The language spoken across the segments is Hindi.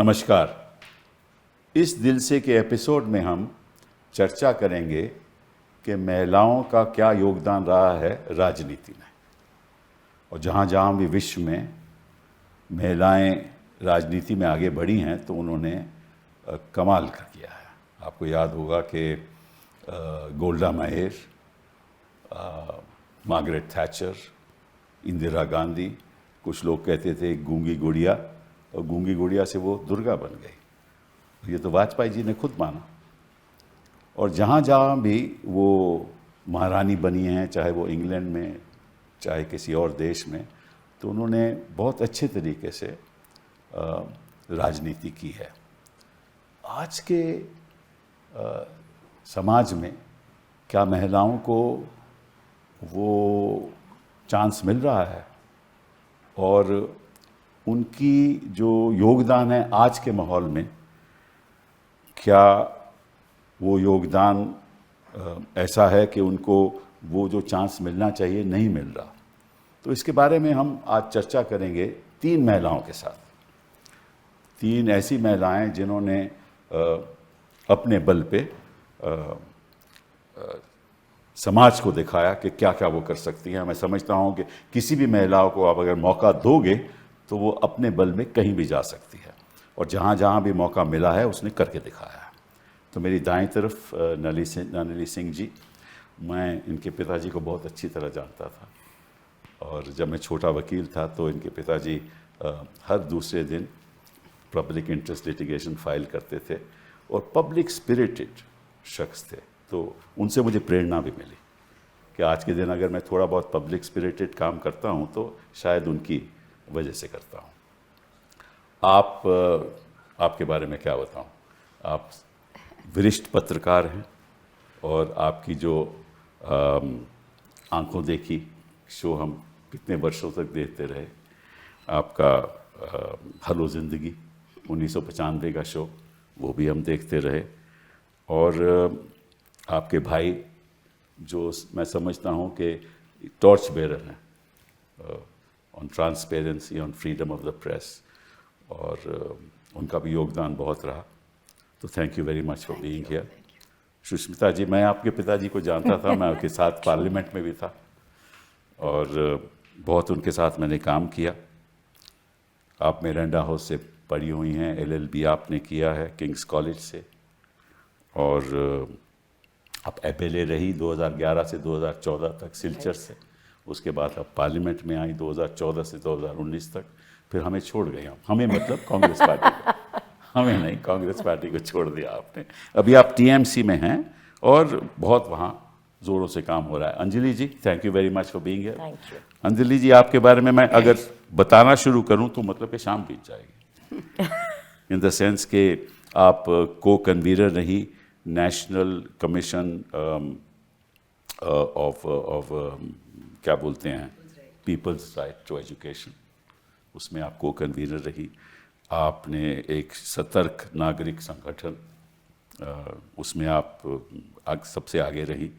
नमस्कार। इस दिल से के एपिसोड में हम चर्चा करेंगे कि महिलाओं का क्या योगदान रहा है राजनीति में, और जहाँ जहाँ भी विश्व में महिलाएं राजनीति में आगे बढ़ी हैं तो उन्होंने कमाल कर किया है। आपको याद होगा कि Golda Meir, Margaret Thatcher, Indira Gandhi, कुछ लोग कहते थे गूंगी गुड़िया, और गूंगी गुड़िया से वो दुर्गा बन गई। ये तो वाजपेयी जी ने खुद माना। और जहाँ जहाँ भी वो महारानी बनी हैं, चाहे वो इंग्लैंड में चाहे किसी और देश में, तो उन्होंने बहुत अच्छे तरीके से राजनीति की है। आज के समाज में क्या महिलाओं को वो चांस मिल रहा है, और उनकी जो योगदान है आज के माहौल में, क्या वो योगदान ऐसा है कि उनको वो जो चांस मिलना चाहिए नहीं मिल रहा? तो इसके बारे में हम आज चर्चा करेंगे 3 महिलाओं के साथ। 3 ऐसी महिलाएं जिन्होंने अपने बल पे समाज को दिखाया कि क्या क्या वो कर सकती हैं। मैं समझता हूँ कि किसी भी महिलाओं को आप अगर मौका दोगे तो वो अपने बल में कहीं भी जा सकती है, और जहाँ जहाँ भी मौका मिला है उसने करके दिखाया है। तो मेरी दाईं तरफ नलिनी सिंह जी, मैं इनके पिताजी को बहुत अच्छी तरह जानता था, और जब मैं छोटा वकील था तो इनके पिताजी हर दूसरे दिन पब्लिक इंटरेस्ट लिटिगेशन फाइल करते थे, और पब्लिक स्पिरिटेड शख्स थे। तो उनसे मुझे प्रेरणा भी मिली कि आज के दिन अगर मैं थोड़ा बहुत पब्लिक स्पिरिटेड काम करता हूँ तो शायद उनकी वजह से करता हूँ। आपके बारे में क्या बताऊँ? आप वरिष्ठ पत्रकार हैं, और आपकी जो आंखों देखी शो हम कितने वर्षों तक देखते रहे, आपका हेलो ज़िंदगी 1995 का शो, वो भी हम देखते रहे। और आपके भाई जो मैं समझता हूँ कि टॉर्च बेरर हैं on transparency, on freedom of the press, और उनका भी योगदान बहुत रहा। तो thank you very much for being here. Sushmita ji, मैं आपके पिताजी को जानता था, मैं उनके साथ पार्लियामेंट में भी था, और बहुत उनके साथ मैंने काम किया। आप मिरांडा हाउस से पढ़ी हुई हैं, LLB आपने किया है किंग्स कॉलेज से, और आप FLA रही 2011 से 2014 तक सिलचर से। उसके बाद आप पार्लियामेंट में आई 2014 से 2019 तक, फिर हमें छोड़ गए। हमें मतलब कांग्रेस पार्टी को, हमें नहीं, कांग्रेस पार्टी को छोड़ दिया आपने। अभी आप TMC में हैं और बहुत वहाँ ज़ोरों से काम हो रहा है। Anjali ji, thank you very much for being here. Anjali ji, आपके बारे में मैं अगर बताना शुरू करूँ तो मतलब कि शाम बीत जाएगी। इन द सेंस कि आप को कन्वीनर रही नेशनल कमीशन ऑफ क्या बोलते हैं, पीपल्स राइट टू एजुकेशन, उसमें आप को कन्वीनर रही। आपने एक सतर्क नागरिक संगठन, उसमें आप सबसे आगे रही।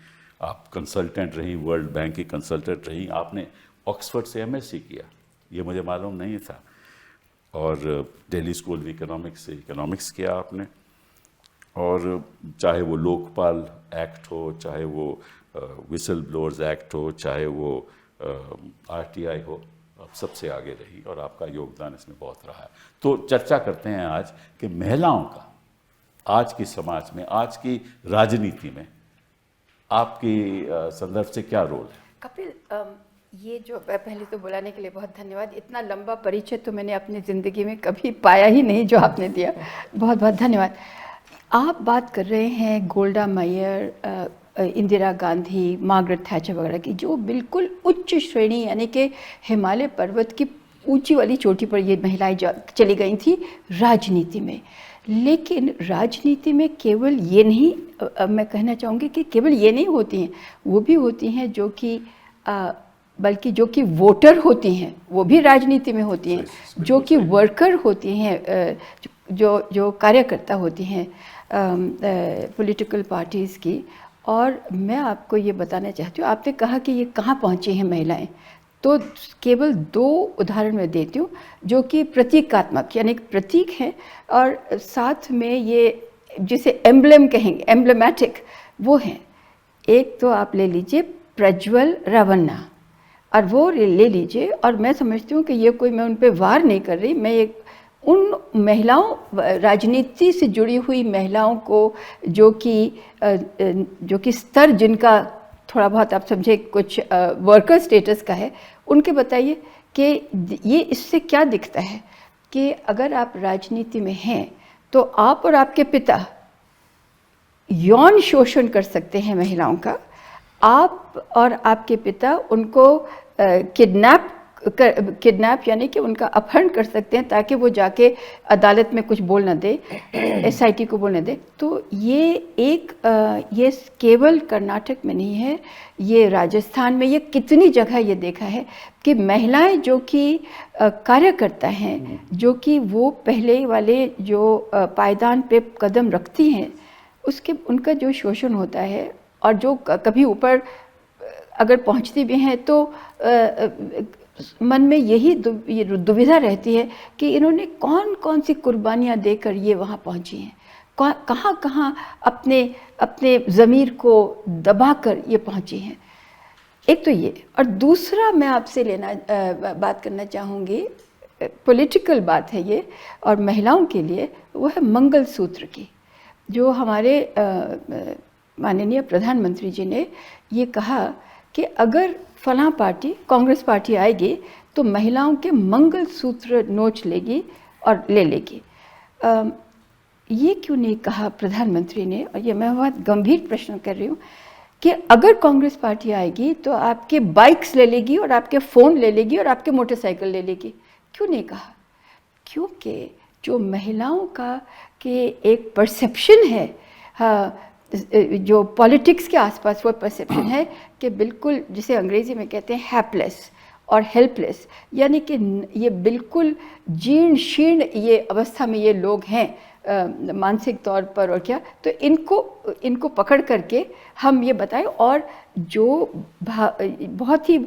आप कंसल्टेंट रही, वर्ल्ड बैंक की कंसल्टेंट रही। आपने ऑक्सफोर्ड से MSc किया, ये मुझे मालूम नहीं था, और दिल्ली स्कूल ऑफ इकोनॉमिक्स से इकोनॉमिक्स किया आपने। और चाहे वो लोकपाल एक्ट हो, चाहे वो विसल ब्लोअर्स एक्ट हो, चाहे वो RTI हो, आप सबसे आगे रही, और आपका योगदान इसमें बहुत रहा है। तो चर्चा करते हैं आज कि महिलाओं का आज के समाज में, आज की राजनीति में आपकी संदर्भ से क्या रोल है? कपिल, ये जो पहले तो बुलाने के लिए बहुत धन्यवाद। इतना लंबा परिचय तो मैंने अपनी ज़िंदगी में कभी पाया ही नहीं जो आपने दिया, बहुत बहुत धन्यवाद। आप बात कर रहे हैं Golda Meir, Indira Gandhi, Margaret Thatcher वगैरह की, जो बिल्कुल उच्च श्रेणी यानी कि हिमालय पर्वत की ऊंची वाली चोटी पर ये महिलाएं चली गई थी राजनीति में। लेकिन राजनीति में केवल ये नहीं, मैं कहना चाहूँगी कि केवल ये नहीं होती हैं, वो भी होती हैं जो कि बल्कि जो कि वोटर होती हैं वो भी राजनीति में होती हैं, जो कि वर्कर होती हैं, जो कार्यकर्ता होती हैं पॉलिटिकल पार्टीज़ की। और मैं आपको ये बताना चाहती हूँ, आपने कहा कि ये कहाँ पहुँची हैं महिलाएं, तो केवल 2 उदाहरण मैं देती हूँ जो कि प्रतीकात्मक यानी कि प्रतीक हैं और साथ में ये जिसे एम्ब्लेम कहेंगे, एम्ब्लेमेटिक, वो हैं। एक तो आप ले लीजिए प्रज्वल रावन्ना, और वो ले लीजिए, और मैं समझती हूँ कि ये कोई, मैं उन पे वार नहीं कर रही, मैं एक उन महिलाओं, राजनीति से जुड़ी हुई महिलाओं को जो कि स्तर जिनका थोड़ा बहुत आप समझे कुछ वर्कर स्टेटस का है, उनके बताइए कि ये इससे क्या दिखता है कि अगर आप राजनीति में हैं तो आप और आपके पिता यौन शोषण कर सकते हैं महिलाओं का, आप और आपके पिता उनको किडनैप यानी कि उनका अपहरण कर सकते हैं ताकि वो जाके अदालत में कुछ बोल ना दे, एसआईटी को बोलने दे। तो ये केवल कर्नाटक में नहीं है, ये राजस्थान में, ये कितनी जगह ये देखा है कि महिलाएं जो कि कार्यकर्ता हैं, जो कि वो पहले वाले जो पायदान पे कदम रखती हैं, उनका जो शोषण होता है, और जो कभी ऊपर अगर पहुंचती भी हैं तो मन में ये दुविधा रहती है कि इन्होंने कौन कौन सी कुर्बानियाँ देकर ये वहाँ पहुँची हैं, कहाँ कहाँ अपने ज़मीर को दबाकर ये पहुँची हैं। एक तो ये, और दूसरा मैं आपसे बात करना चाहूँगी, पॉलिटिकल बात है ये और महिलाओं के लिए, वो है मंगलसूत्र की। जो हमारे माननीय प्रधानमंत्री जी ने ये कहा कि अगर फलां पार्टी, कांग्रेस पार्टी आएगी तो महिलाओं के मंगलसूत्र नोच लेगी और ले लेगी। ये क्यों नहीं कहा प्रधानमंत्री ने, और ये मैं बहुत गंभीर प्रश्न कर रही हूँ, कि अगर कांग्रेस पार्टी आएगी तो आपके बाइक्स ले लेगी और आपके फ़ोन ले लेगी और आपके मोटरसाइकिल ले लेगी? क्यों नहीं कहा? क्योंकि जो महिलाओं का कि एक परसेप्शन है, हाँ, जो पॉलिटिक्स के आसपास वो परसेप्शन है कि बिल्कुल, जिसे अंग्रेज़ी में कहते हैं हैप्लेस और हेल्पलेस, यानी कि ये बिल्कुल जीर्ण शीर्ण ये अवस्था में ये लोग हैं मानसिक तौर पर, और क्या, तो इनको पकड़ करके हम ये बताएं, और जो बहुत ही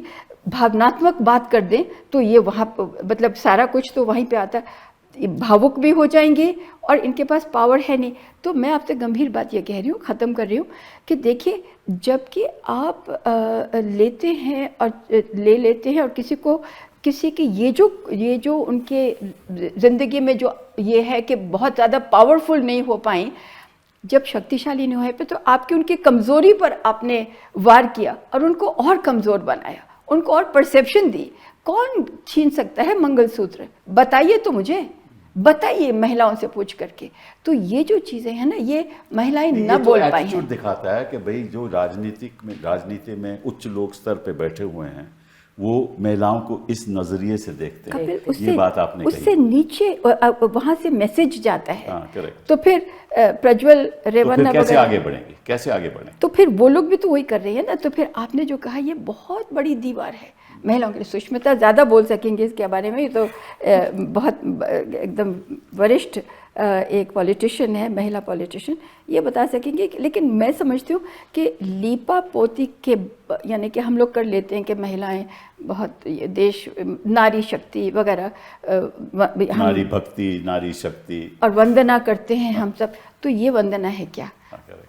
भावनात्मक बात कर दें तो ये वहाँ, मतलब सारा कुछ तो वहीं पे आता है, भावुक भी हो जाएंगे और इनके पास पावर है नहीं। तो मैं आपसे गंभीर बात ये कह रही हूँ, ख़त्म कर रही हूँ, कि देखिए, जबकि आप लेते हैं और ले लेते हैं, और किसी की ये जो उनके ज़िंदगी में जो ये है कि बहुत ज़्यादा पावरफुल नहीं हो पाई, जब शक्तिशाली नहीं हो पाए, तो आपकी उनकी कमज़ोरी पर आपने वार किया और उनको और कमज़ोर बनाया, उनको और परसेप्शन दी। कौन छीन सकता है मंगलसूत्र? बताइए तो मुझे, बताइए महिलाओं से पूछ करके। तो ये जो चीज़ें हैं ना, ये महिलाएं न बोल पाई हैं। दिखाता है कि भाई जो राजनीति में उच्च लोग स्तर पे बैठे हुए हैं, वो महिलाओं को इस नजरिए से देखते हैं। ये बात आपने कही। उससे नीचे वहाँ से मैसेज जाता है। हाँ, करेक्ट। तो फिर प्रज्वल रेवन्ना कैसे आगे बढ़ेंगे, कैसे आगे बढ़ें? तो फिर वो लोग भी तो वही कर रहे हैं ना। तो फिर आपने जो कहा, ये बहुत बड़ी दीवार है महिलाओं के लिए। सुष्मिता ज़्यादा बोल सकेंगे इसके बारे में, तो बहुत एकदम वरिष्ठ एक पॉलिटिशियन है, महिला पॉलिटिशियन, ये बता सकेंगे। लेकिन मैं समझती हूँ कि लीपा पोती के, यानी कि हम लोग कर लेते हैं कि महिलाएं बहुत देश, नारी शक्ति वगैरह, नारी भक्ति, नारी शक्ति, और वंदना करते हैं हम सब। तो ये वंदना है क्या?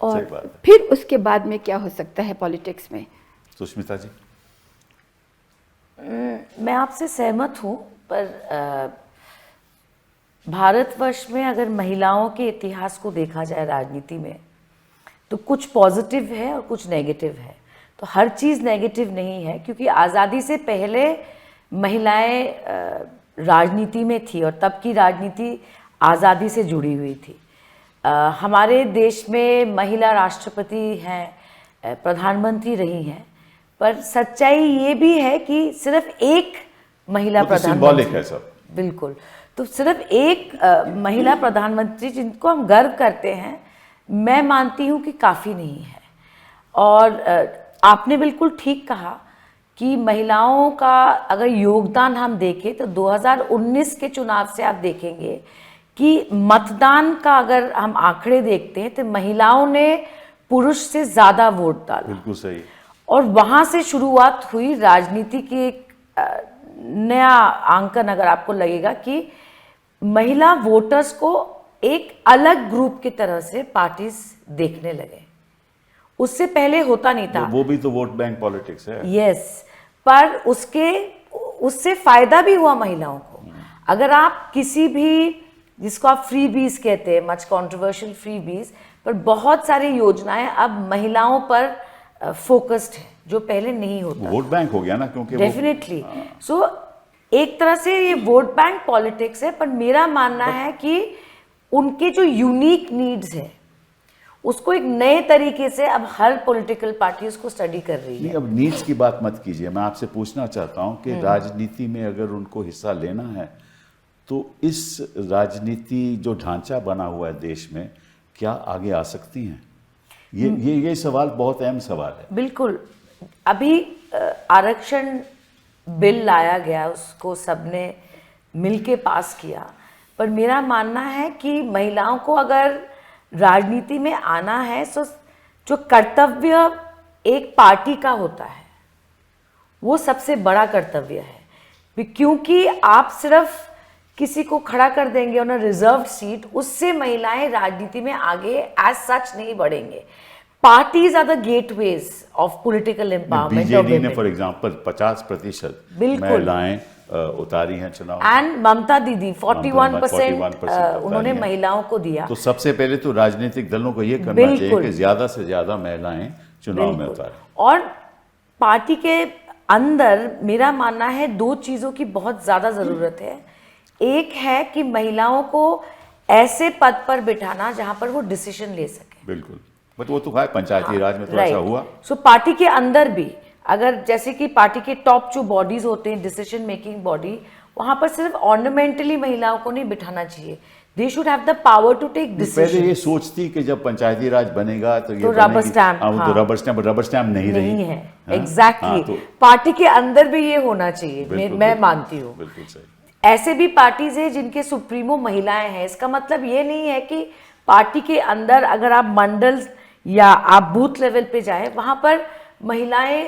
और फिर उसके बाद में क्या हो सकता है पॉलिटिक्स में? सुष्मिता जी। मैं आपसे सहमत हूँ, पर भारतवर्ष में अगर महिलाओं के इतिहास को देखा जाए राजनीति में, तो कुछ पॉजिटिव है और कुछ नेगेटिव है। तो हर चीज़ नेगेटिव नहीं है, क्योंकि आज़ादी से पहले महिलाएं राजनीति में थी और तब की राजनीति आज़ादी से जुड़ी हुई थी। हमारे देश में महिला राष्ट्रपति हैं, प्रधानमंत्री रही हैं, पर सच्चाई ये भी है कि सिर्फ एक महिला प्रधानमंत्री है सब। बिल्कुल। तो सिर्फ एक महिला प्रधानमंत्री जिनको हम गर्व करते हैं, मैं मानती हूँ कि काफ़ी नहीं है। और आपने बिल्कुल ठीक कहा कि महिलाओं का अगर योगदान हम देखें तो 2019 के चुनाव से आप देखेंगे कि मतदान का अगर हम आंकड़े देखते हैं तो महिलाओं ने पुरुष से ज़्यादा वोट डाला। बिल्कुल सही। और वहाँ से शुरुआत हुई राजनीति की एक नया आंकन अगर आपको लगेगा कि महिला वोटर्स को एक अलग ग्रुप की तरह से पार्टीज देखने लगे। उससे पहले होता नहीं था। वो भी तो वोट बैंक पॉलिटिक्स है। यस, पर उससे फायदा भी हुआ महिलाओं को। अगर आप किसी भी, जिसको आप फ्री बीज कहते हैं, मच कंट्रोवर्शियल फ्री बीज, पर बहुत सारी योजनाएं अब महिलाओं पर फोकस्ड है, जो पहले नहीं होता। वोट बैंक हो गया ना, क्योंकि डेफिनेटली। सो एक तरह से ये वोट बैंक पॉलिटिक्स है, पर मेरा मानना है कि उनके जो यूनिक नीड्स है उसको एक नए तरीके से अब हर पॉलिटिकल पार्टी उसको स्टडी कर रही है। नहीं, अब नीड्स की बात मत कीजिए। मैं आपसे पूछना चाहता हूं कि राजनीति में अगर उनको हिस्सा लेना है तो इस राजनीति जो ढांचा बना हुआ है देश में, क्या आगे आ सकती हैं? ये सवाल बहुत अहम सवाल है। बिल्कुल। अभी आरक्षण बिल लाया गया, उसको सबने मिलके पास किया, पर मेरा मानना है कि महिलाओं को अगर राजनीति में आना है तो जो कर्तव्य एक पार्टी का होता है वो सबसे बड़ा कर्तव्य है, क्योंकि आप सिर्फ किसी को खड़ा कर देंगे ऑन अ रिजर्व्ड सीट, उससे महिलाएं राजनीति में आगे एज सच नहीं बढ़ेंगे। Parties are the gateways of political empowerment. BJD ने फॉर एग्जांपल 50% महिलाएं उतारी हैं चुनाव। एंड ममता दीदी 41% उन्होंने महिलाओं को दिया। तो सबसे पहले तो राजनीतिक दलों को ये करना चाहिए कि ज्यादा से ज्यादा महिलाएं चुनाव में उतारें। और पार्टी के अंदर मेरा मानना है दो चीजों की बहुत ज्यादा जरूरत है। एक है कि महिलाओं को ऐसे पद पर बिठाना जहां पर वो डिसीजन ले सके। बिल्कुल, बट वो तो है पंचायती राज में थोड़ा सा हुआ। सो पार्टी के अंदर भी अगर जैसे कि पार्टी के टॉप जो बॉडीज होते हैं, डिसीजन मेकिंग बॉडी, वहां पर सिर्फ ऑर्नामेंटली महिलाओं को नहीं बिठाना चाहिए। They should have the power to take decision. पहले ये सोचती कि जब पंचायती राज बनेगा तो ये रबर स्टैम्प, तो रबर स्टैम्प नहीं रही है। एग्जैक्टली। पार्टी के अंदर भी ये होना चाहिए, मैं मानती हूँ। बिल्कुल सही। ऐसे भी पार्टीज है जिनके सुप्रीमो महिलाएं हैं। इसका मतलब ये नहीं है कि पार्टी के अंदर अगर आप मंडल या आप बूथ लेवल पे जाए, वहां पर महिलाएं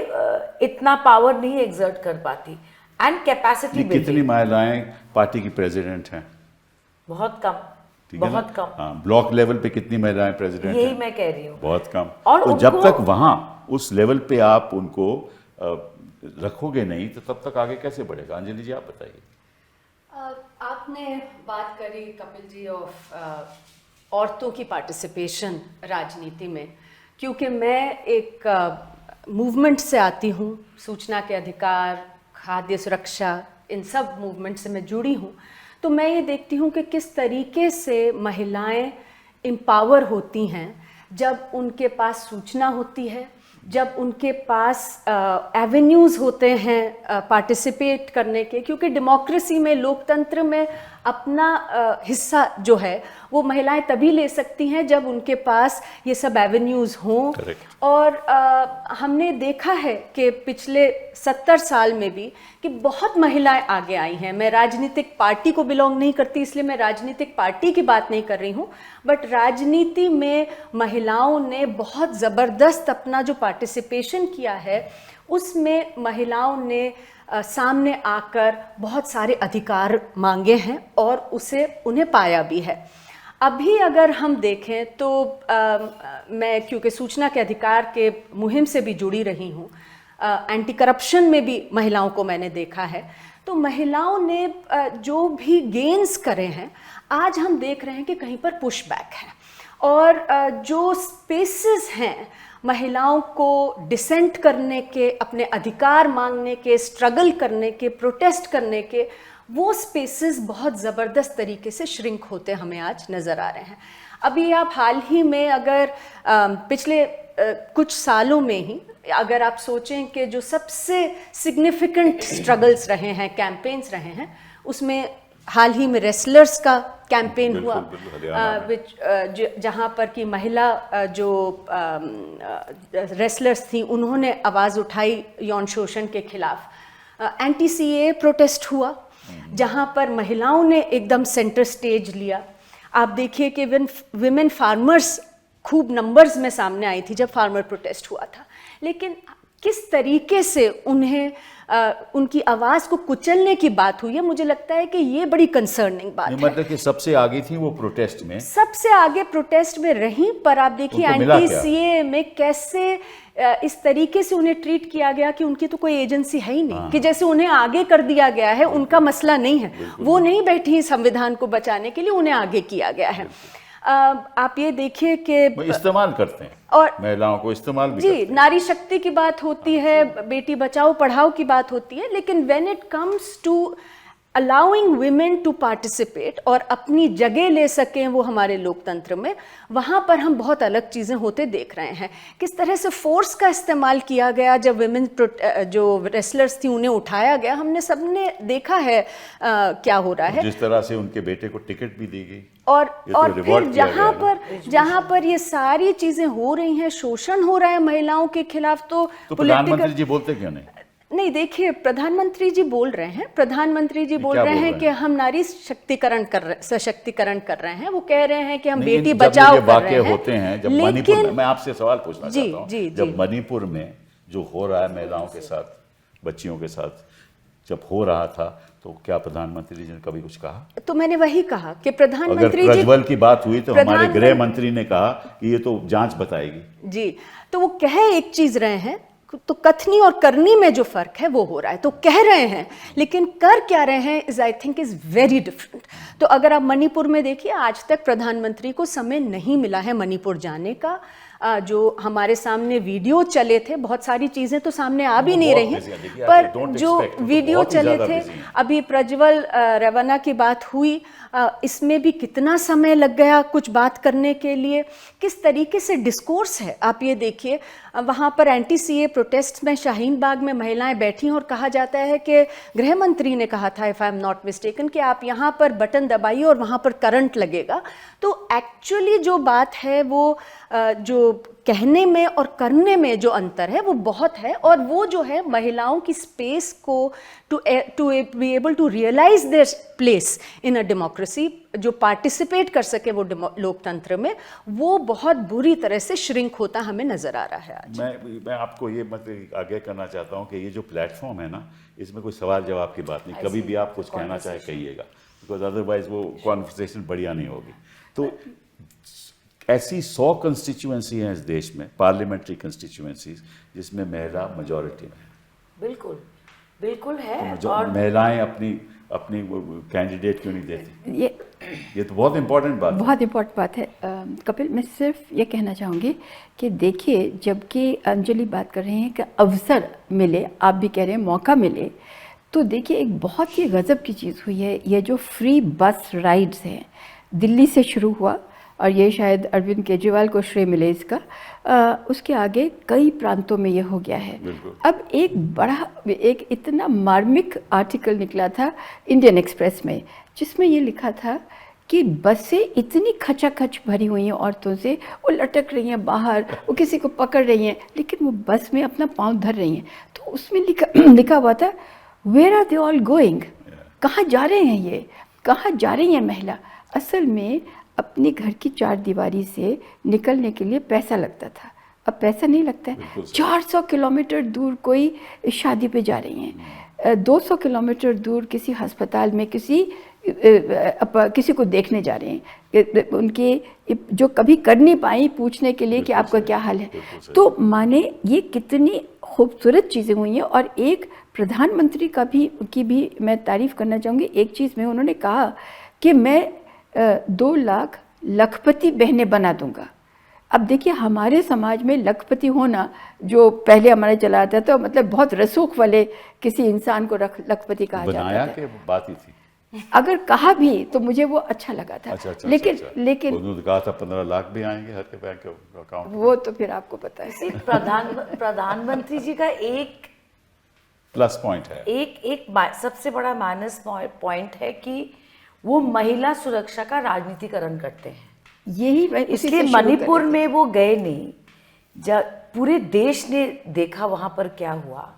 इतना पावर नहीं एग्जर्ट कर पाती। एंड कैपेसिटी कितनी महिलाएं पार्टी की प्रेसिडेंट हैं? बहुत कम, बहुत कम। हाँ, ब्लॉक लेवल पे कितनी महिलाएं प्रेसिडेंट हैं? यही मैं कह रही हूँ, बहुत कम। और तो जब तक वहां उस लेवल पे आप उनको रखोगे नहीं तो तब तक आगे कैसे बढ़ेगा? अंजलि जी आप बताइए। आपने बात करी कपिल जी ऑफ औरतों की पार्टिसिपेशन राजनीति में, क्योंकि मैं एक मूवमेंट से आती हूँ, सूचना के अधिकार, खाद्य सुरक्षा, इन सब मूवमेंट से मैं जुड़ी हूँ। तो मैं ये देखती हूँ कि किस तरीके से महिलाएं एम्पावर होती हैं जब उनके पास सूचना होती है, जब उनके पास एवेन्यूज़ होते हैं पार्टिसिपेट करने के। क्योंकि डेमोक्रेसी में, लोकतंत्र में अपना हिस्सा जो है वो महिलाएं तभी ले सकती हैं जब उनके पास ये सब एवेन्यूज़ हों। और हमने देखा है कि पिछले 70 साल में भी कि बहुत महिलाएं आगे आई हैं। मैं राजनीतिक पार्टी को बिलोंग नहीं करती, इसलिए मैं राजनीतिक पार्टी की बात नहीं कर रही हूँ, बट राजनीति में महिलाओं ने बहुत ज़बरदस्त अपना जो पार्टिसिपेशन किया है, उसमें महिलाओं ने सामने आकर बहुत सारे अधिकार मांगे हैं और उसे उन्हें पाया भी है। अभी अगर हम देखें तो मैं क्योंकि सूचना के अधिकार के मुहिम से भी जुड़ी रही हूँ, एंटी करप्शन में भी महिलाओं को मैंने देखा है, तो महिलाओं ने जो भी गेन्स करे हैं, आज हम देख रहे हैं कि कहीं पर पुश बैक है। और जो स्पेसेस हैं महिलाओं को डिसेंट करने के, अपने अधिकार मांगने के, स्ट्रगल करने के, प्रोटेस्ट करने के, वो स्पेसेस बहुत ज़बरदस्त तरीके से श्रिंक होते हमें आज नज़र आ रहे हैं। अभी आप हाल ही में अगर पिछले कुछ सालों में ही अगर आप सोचें कि जो सबसे सिग्निफिकेंट स्ट्रगल्स रहे हैं, कैंपेन्स रहे हैं, उसमें हाल ही में रेसलर्स का कैंपेन हुआ, जहाँ पर कि महिला जो रेसलर्स थी उन्होंने आवाज़ उठाई यौन शोषण के खिलाफ। एंटी CAA प्रोटेस्ट हुआ जहाँ पर महिलाओं ने एकदम सेंटर स्टेज लिया। आप देखिए कि विमेन फार्मर्स खूब नंबर्स में सामने आई थी जब फार्मर प्रोटेस्ट हुआ था। लेकिन किस तरीके से उन्हें उनकी आवाज़ को कुचलने की बात हुई है, मुझे लगता है कि ये बड़ी कंसर्निंग बात है। मतलब कि सबसे आगे थी वो प्रोटेस्ट में, सबसे आगे प्रोटेस्ट में रही, पर आप देखिए उनको मिला एंटी क्या? सीए में कैसे इस तरीके से उन्हें ट्रीट किया गया कि उनकी तो कोई एजेंसी है ही नहीं, कि जैसे उन्हें आगे कर दिया गया है, उनका मसला नहीं है, वो नहीं बैठी संविधान को बचाने के लिए, उन्हें आगे किया गया है। आप ये देखिए कि वो इस्तेमाल करते हैं और महिलाओं को, इस्तेमाल भी जी, करते हैं। नारी शक्ति की बात होती है, बेटी बचाओ पढ़ाओ की बात होती है, लेकिन when it comes to allowing women to participate और अपनी जगह ले सकें वो हमारे लोकतंत्र में, वहाँ पर हम बहुत अलग चीज़ें होते देख रहे हैं। किस तरह से फोर्स का इस्तेमाल किया गया, जब वुमेन जो रेसलर्स थी उन्हें उठाया गया, हमने सबने देखा है क्या हो रहा है। जिस तरह से उनके बेटे को टिकट भी दी गई, और ये तो और reward फिर किया गया है जहाँ पर ये सारी चीजें हो रही हैं, शोषण हो रहा है महिलाओं के खिलाफ, तो प्रधानमंत्री जी बोलते क्यों नहीं? नहीं, देखिए प्रधानमंत्री जी बोल रहे हैं, प्रधानमंत्री जी बोल क्या रहे बोल हैं रहे कि हम नारी सशक्तिकरण कर रहे हैं। वो कह रहे हैं कि हम लेकिन बेटी जब बचाओ ये कर रहे वाकये हैं, होते हैं, जब मणिपुर में, मैं आपसे सवाल पूछना जी, चाहता हूँ, जी, जब जी। मणिपुर में जो हो रहा है महिलाओं के साथ, बच्चियों के साथ जब हो रहा था, तो क्या प्रधानमंत्री जी ने कभी कुछ कहा? तो मैंने वही कहा कि अगर प्रधानमंत्री जी, प्रज्वल की बात हुई तो हमारे प्रधानमंत्री- गृह मंत्री ने कहा कि ये तो जांच बताएगी। जी, तो वो कह एक चीज रहे हैं, तो कथनी और करनी में जो फर्क है वो हो रहा है। तो कह रहे हैं, लेकिन कर क्या रहे हैं is I think is very different. तो अगर आप मणिपुर में देखिए, आज तक प्रधानमंत्री को समय नहीं मिला है मणिपुर जाने का। जो हमारे सामने वीडियो चले थे, बहुत सारी चीजें तो सामने आ भी नहीं रही, पर जो वीडियो चले थे, अभी प्रज्वल रेवन्ना की बात हुई, इसमें भी कितना समय लग गया कुछ बात करने के लिए। किस तरीके से डिस्कोर्स है, आप ये देखिए। वहाँ पर एंटी सीए प्रोटेस्ट में शाहीन बाग में महिलाएं बैठी और कहा जाता है कि गृह मंत्री ने कहा था, if I am not mistaken, कि आप यहाँ पर बटन दबाइए और वहाँ पर करंट लगेगा। तो एक्चुअली जो बात है वो जो कहने में और करने में जो अंतर है वो बहुत है, और वो जो है महिलाओं की स्पेस को to be able to realise their place in a democracy, जो पार्टिसिपेट कर सके वो लोकतंत्र में, वो बहुत बुरी तरह से श्रिंक होता हमें नजर आ रहा है आज। मैं आपको ये मतलब आगे करना चाहता हूँ कि ये जो प्लेटफॉर्म है ना, इसमें कोई सवाल जवाब की बात नहीं, कभी भी आप कुछ कहना चाहे कहिएगा, बिकॉज अदरवाइज वो कॉन्वर्सेशन बढ़िया नहीं होगी। तो ऐसी 100 कंस्टिट्यूएंसी हैं इस देश में, पार्लियामेंट्री कंस्टिट्यूएंसीज, जिसमें महिला मेजॉरिटी में है। बिल्कुल बिल्कुल है। तो और महिलाएं अपनी कैंडिडेट क्यों नहीं देती? ये तो बहुत इंपॉर्टेंट बात है। बहुत इम्पोर्टेंट बात है। कपिल, मैं सिर्फ ये कहना चाहूँगी कि देखिए, जबकि अंजलि बात कर रहे हैं कि अवसर मिले, आप भी कह रहे हैं मौका मिले, तो देखिए एक बहुत ही गज़ब की चीज़ हुई है। ये जो फ्री बस राइड्स हैं, दिल्ली से शुरू हुआ, और ये शायद अरविंद केजरीवाल को श्रेय मिले इसका। उसके आगे कई प्रांतों में ये हो गया है। अब एक इतना मार्मिक आर्टिकल निकला था इंडियन एक्सप्रेस में, जिसमें ये लिखा था कि बसें इतनी खचाखच भरी हुई हैं औरतों से, वो लटक रही हैं बाहर, वो किसी को पकड़ रही हैं, लेकिन वो बस में अपना पाँव धर रही हैं। तो उसमें लिखा हुआ था, where are they all going? कहाँ जा रहे हैं ये, कहाँ जा रही हैं महिला? असल में अपने घर की चार दीवारी से निकलने के लिए पैसा लगता था, अब पैसा नहीं लगता है। 400 किलोमीटर दूर कोई शादी पे जा रही हैं, 200 किलोमीटर दूर किसी अस्पताल में किसी को देखने जा रहे हैं, उनके जो कभी कर नहीं पाई, पूछने के लिए कि आपका क्या हाल है। तो माने ये कितनी खूबसूरत चीज़ें हुई हैं। और एक प्रधानमंत्री की भी मैं तारीफ़ करना चाहूँगी। एक चीज़ में उन्होंने कहा कि मैं 2 लाख लखपति बहनें बना दूंगा। अब देखिए, हमारे समाज में लखपति होना जो पहले हमारे चला आता था, मतलब बहुत रसूख वाले किसी इंसान को लखपति कहा जाता था। बनाया के बात ही थी, अगर कहा भी तो मुझे वो अच्छा लगा था। लेकिन उन्होंने कहा था 15 लाख भी आएंगे हर के बैंक अकाउंट। वो तो फिर आपको पता है। प्रधानमंत्री जी का एक प्लस पॉइंट है, एक सबसे बड़ा माइनस पॉइंट है कि वो महिला सुरक्षा का राजनीतिकरण करते हैं। यही इसलिए मणिपुर में वो गए नहीं, जब पूरे देश ने देखा वहाँ पर क्या हुआ,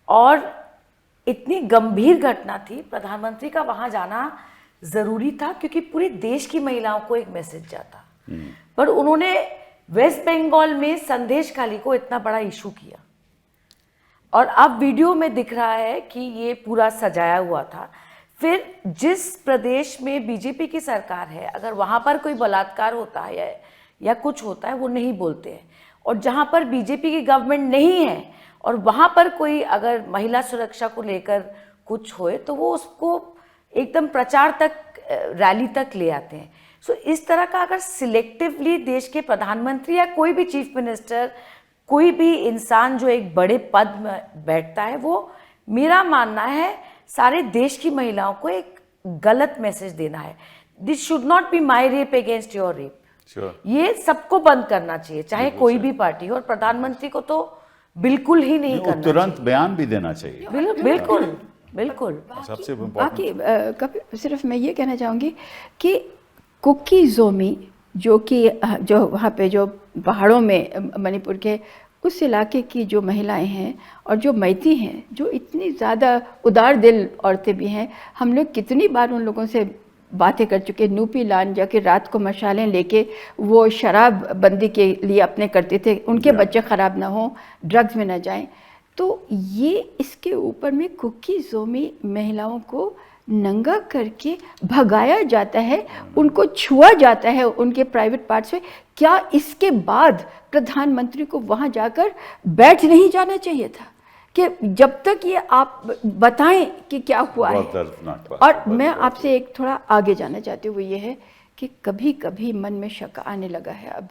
और इतनी गंभीर घटना थी, प्रधानमंत्री का वहाँ जाना ज़रूरी था क्योंकि पूरे देश की महिलाओं को एक मैसेज जाता। पर उन्होंने वेस्ट बंगाल में संदेश खाली को इतना बड़ा इशू किया, और अब वीडियो में दिख रहा है कि ये पूरा सजाया हुआ था। फिर जिस प्रदेश में बीजेपी की सरकार है, अगर वहाँ पर कोई बलात्कार होता है या कुछ होता है, वो नहीं बोलते हैं। और जहाँ पर बीजेपी की गवर्नमेंट नहीं है और वहाँ पर कोई अगर महिला सुरक्षा को लेकर कुछ होए तो वो उसको एकदम प्रचार तक, रैली तक ले आते हैं। सो इस तरह का अगर सिलेक्टिवली देश के प्रधानमंत्री या कोई भी चीफ मिनिस्टर, कोई भी इंसान जो एक बड़े पद में बैठता है, वो मेरा मानना है सारे देश की महिलाओं को एक गलत मैसेज देना है। This should not be my rape against your rape. ये सबको बंद करना चाहिए, चाहे कोई भी पार्टी हो, और प्रधानमंत्री को तो बिल्कुल ही नहीं करना तुरंत चाहिए। बयान भी देना चाहिए। बिल्कुल बिल्कुल। सबसे बाकी कभी सिर्फ मैं ये कहना चाहूँगी कि कुकी जोमी जो वहाँ पे जो पहाड़ों में मणिपुर के उस इलाके की जो महिलाएं हैं और जो मैती हैं, जो इतनी ज़्यादा उदार दिल औरतें भी हैं, हम लोग कितनी बार उन लोगों से बातें कर चुके। नूपी लान जाके रात को मशालें लेके वो शराब बंदी के लिए अपने करते थे, उनके बच्चे ख़राब ना हो, ड्रग्स में ना जाएं। तो ये इसके ऊपर में कुकी जोमी महिलाओं को नंगा करके भगाया जाता है, उनको छुआ जाता है उनके प्राइवेट पार्ट्स में। क्या इसके बाद प्रधानमंत्री को वहाँ जाकर बैठ नहीं जाना चाहिए था कि जब तक ये आप बताएं कि क्या हुआ है? और मैं आपसे एक थोड़ा आगे जाना चाहती हूँ, वो ये है कि कभी कभी मन में शक आने लगा है अब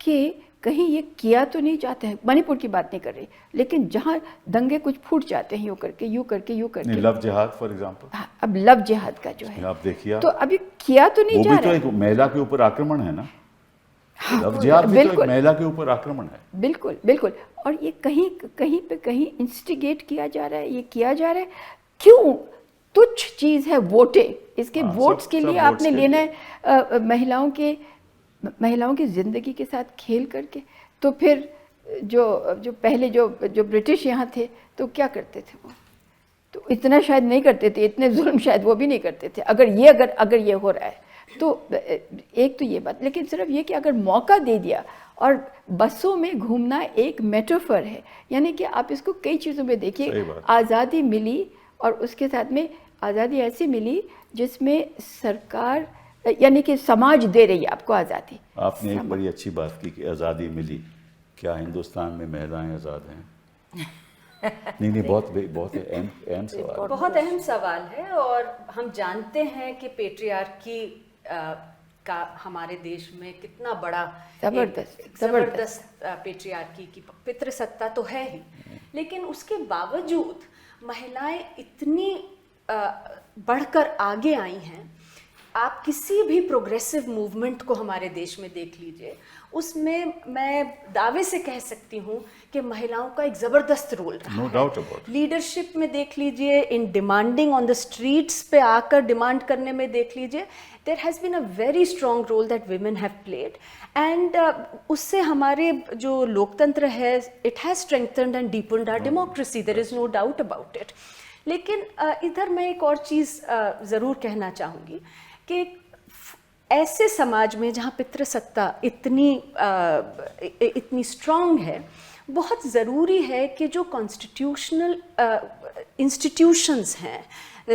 कि कहीं ये किया तो नहीं जाता है। मणिपुर की बात नहीं कर रही, लेकिन जहाँ दंगे कुछ फूट जाते हैं यूँ करके लव जिहाद फॉर एग्जांपल। हाँ, अब लव जिहाद का जो है आप देखिए, तो अभी किया तो नहीं वो जा भी रहा तो है। एक महिला के ऊपर आक्रमण है ना। हाँ, लव जिहाद भी तो एक बिल्कुल महिला के ऊपर आक्रमण है। बिल्कुल बिल्कुल। और ये कहीं कहीं पे कहीं इंस्टिगेट किया जा रहा है, ये किया जा रहा है। क्यों? तुच्छ चीज़ है वोटें, इसके वोट्स के लिए आपने लेना है महिलाओं की ज़िंदगी के साथ खेल करके। तो फिर जो पहले जो ब्रिटिश यहाँ थे तो क्या करते थे वो? तो इतना शायद नहीं करते थे, इतने जुल्म शायद वो भी नहीं करते थे। अगर ये हो रहा है तो एक तो ये बात। लेकिन सिर्फ ये कि अगर मौका दे दिया, और बसों में घूमना एक मेटाफर है, यानी कि आप इसको कई चीज़ों में देखिए। आज़ादी मिली और उसके साथ में आज़ादी ऐसी मिली जिसमें सरकार यानी कि समाज दे रही है आपको आज़ादी। आपने एक बड़ी अच्छी बात की कि आज़ादी मिली। क्या हिंदुस्तान में महिलाएं आज़ाद हैं? नहीं, बहुत अहम सवाल, बहुत अहम सवाल है। और हम जानते हैं कि पेट्रियार्की का हमारे देश में कितना बड़ा जबरदस्त पेट्रियार्की की पितृसत्ता तो है ही, लेकिन उसके बावजूद महिलाएं इतनी बढ़कर आगे आई हैं। आप किसी भी प्रोग्रेसिव मूवमेंट को हमारे देश में देख लीजिए, उसमें मैं दावे से कह सकती हूँ कि महिलाओं का एक ज़बरदस्त रोल रहा No doubt about it. Leadership में देख लीजिए, in demanding on the streets पे आकर डिमांड करने में देख लीजिए, there has been a very strong role that women have played. And उससे हमारे जो लोकतंत्र है, it has strengthened and deepened our democracy, there is no doubt about it. लेकिन इधर मैं एक और चीज़ ज़रूर कहना चाहूँगी कि ऐसे समाज में जहाँ पितृसत्ता इतनी स्ट्रॉन्ग है, बहुत ज़रूरी है कि जो कॉन्स्टिट्यूशनल इंस्टीट्यूशंस हैं,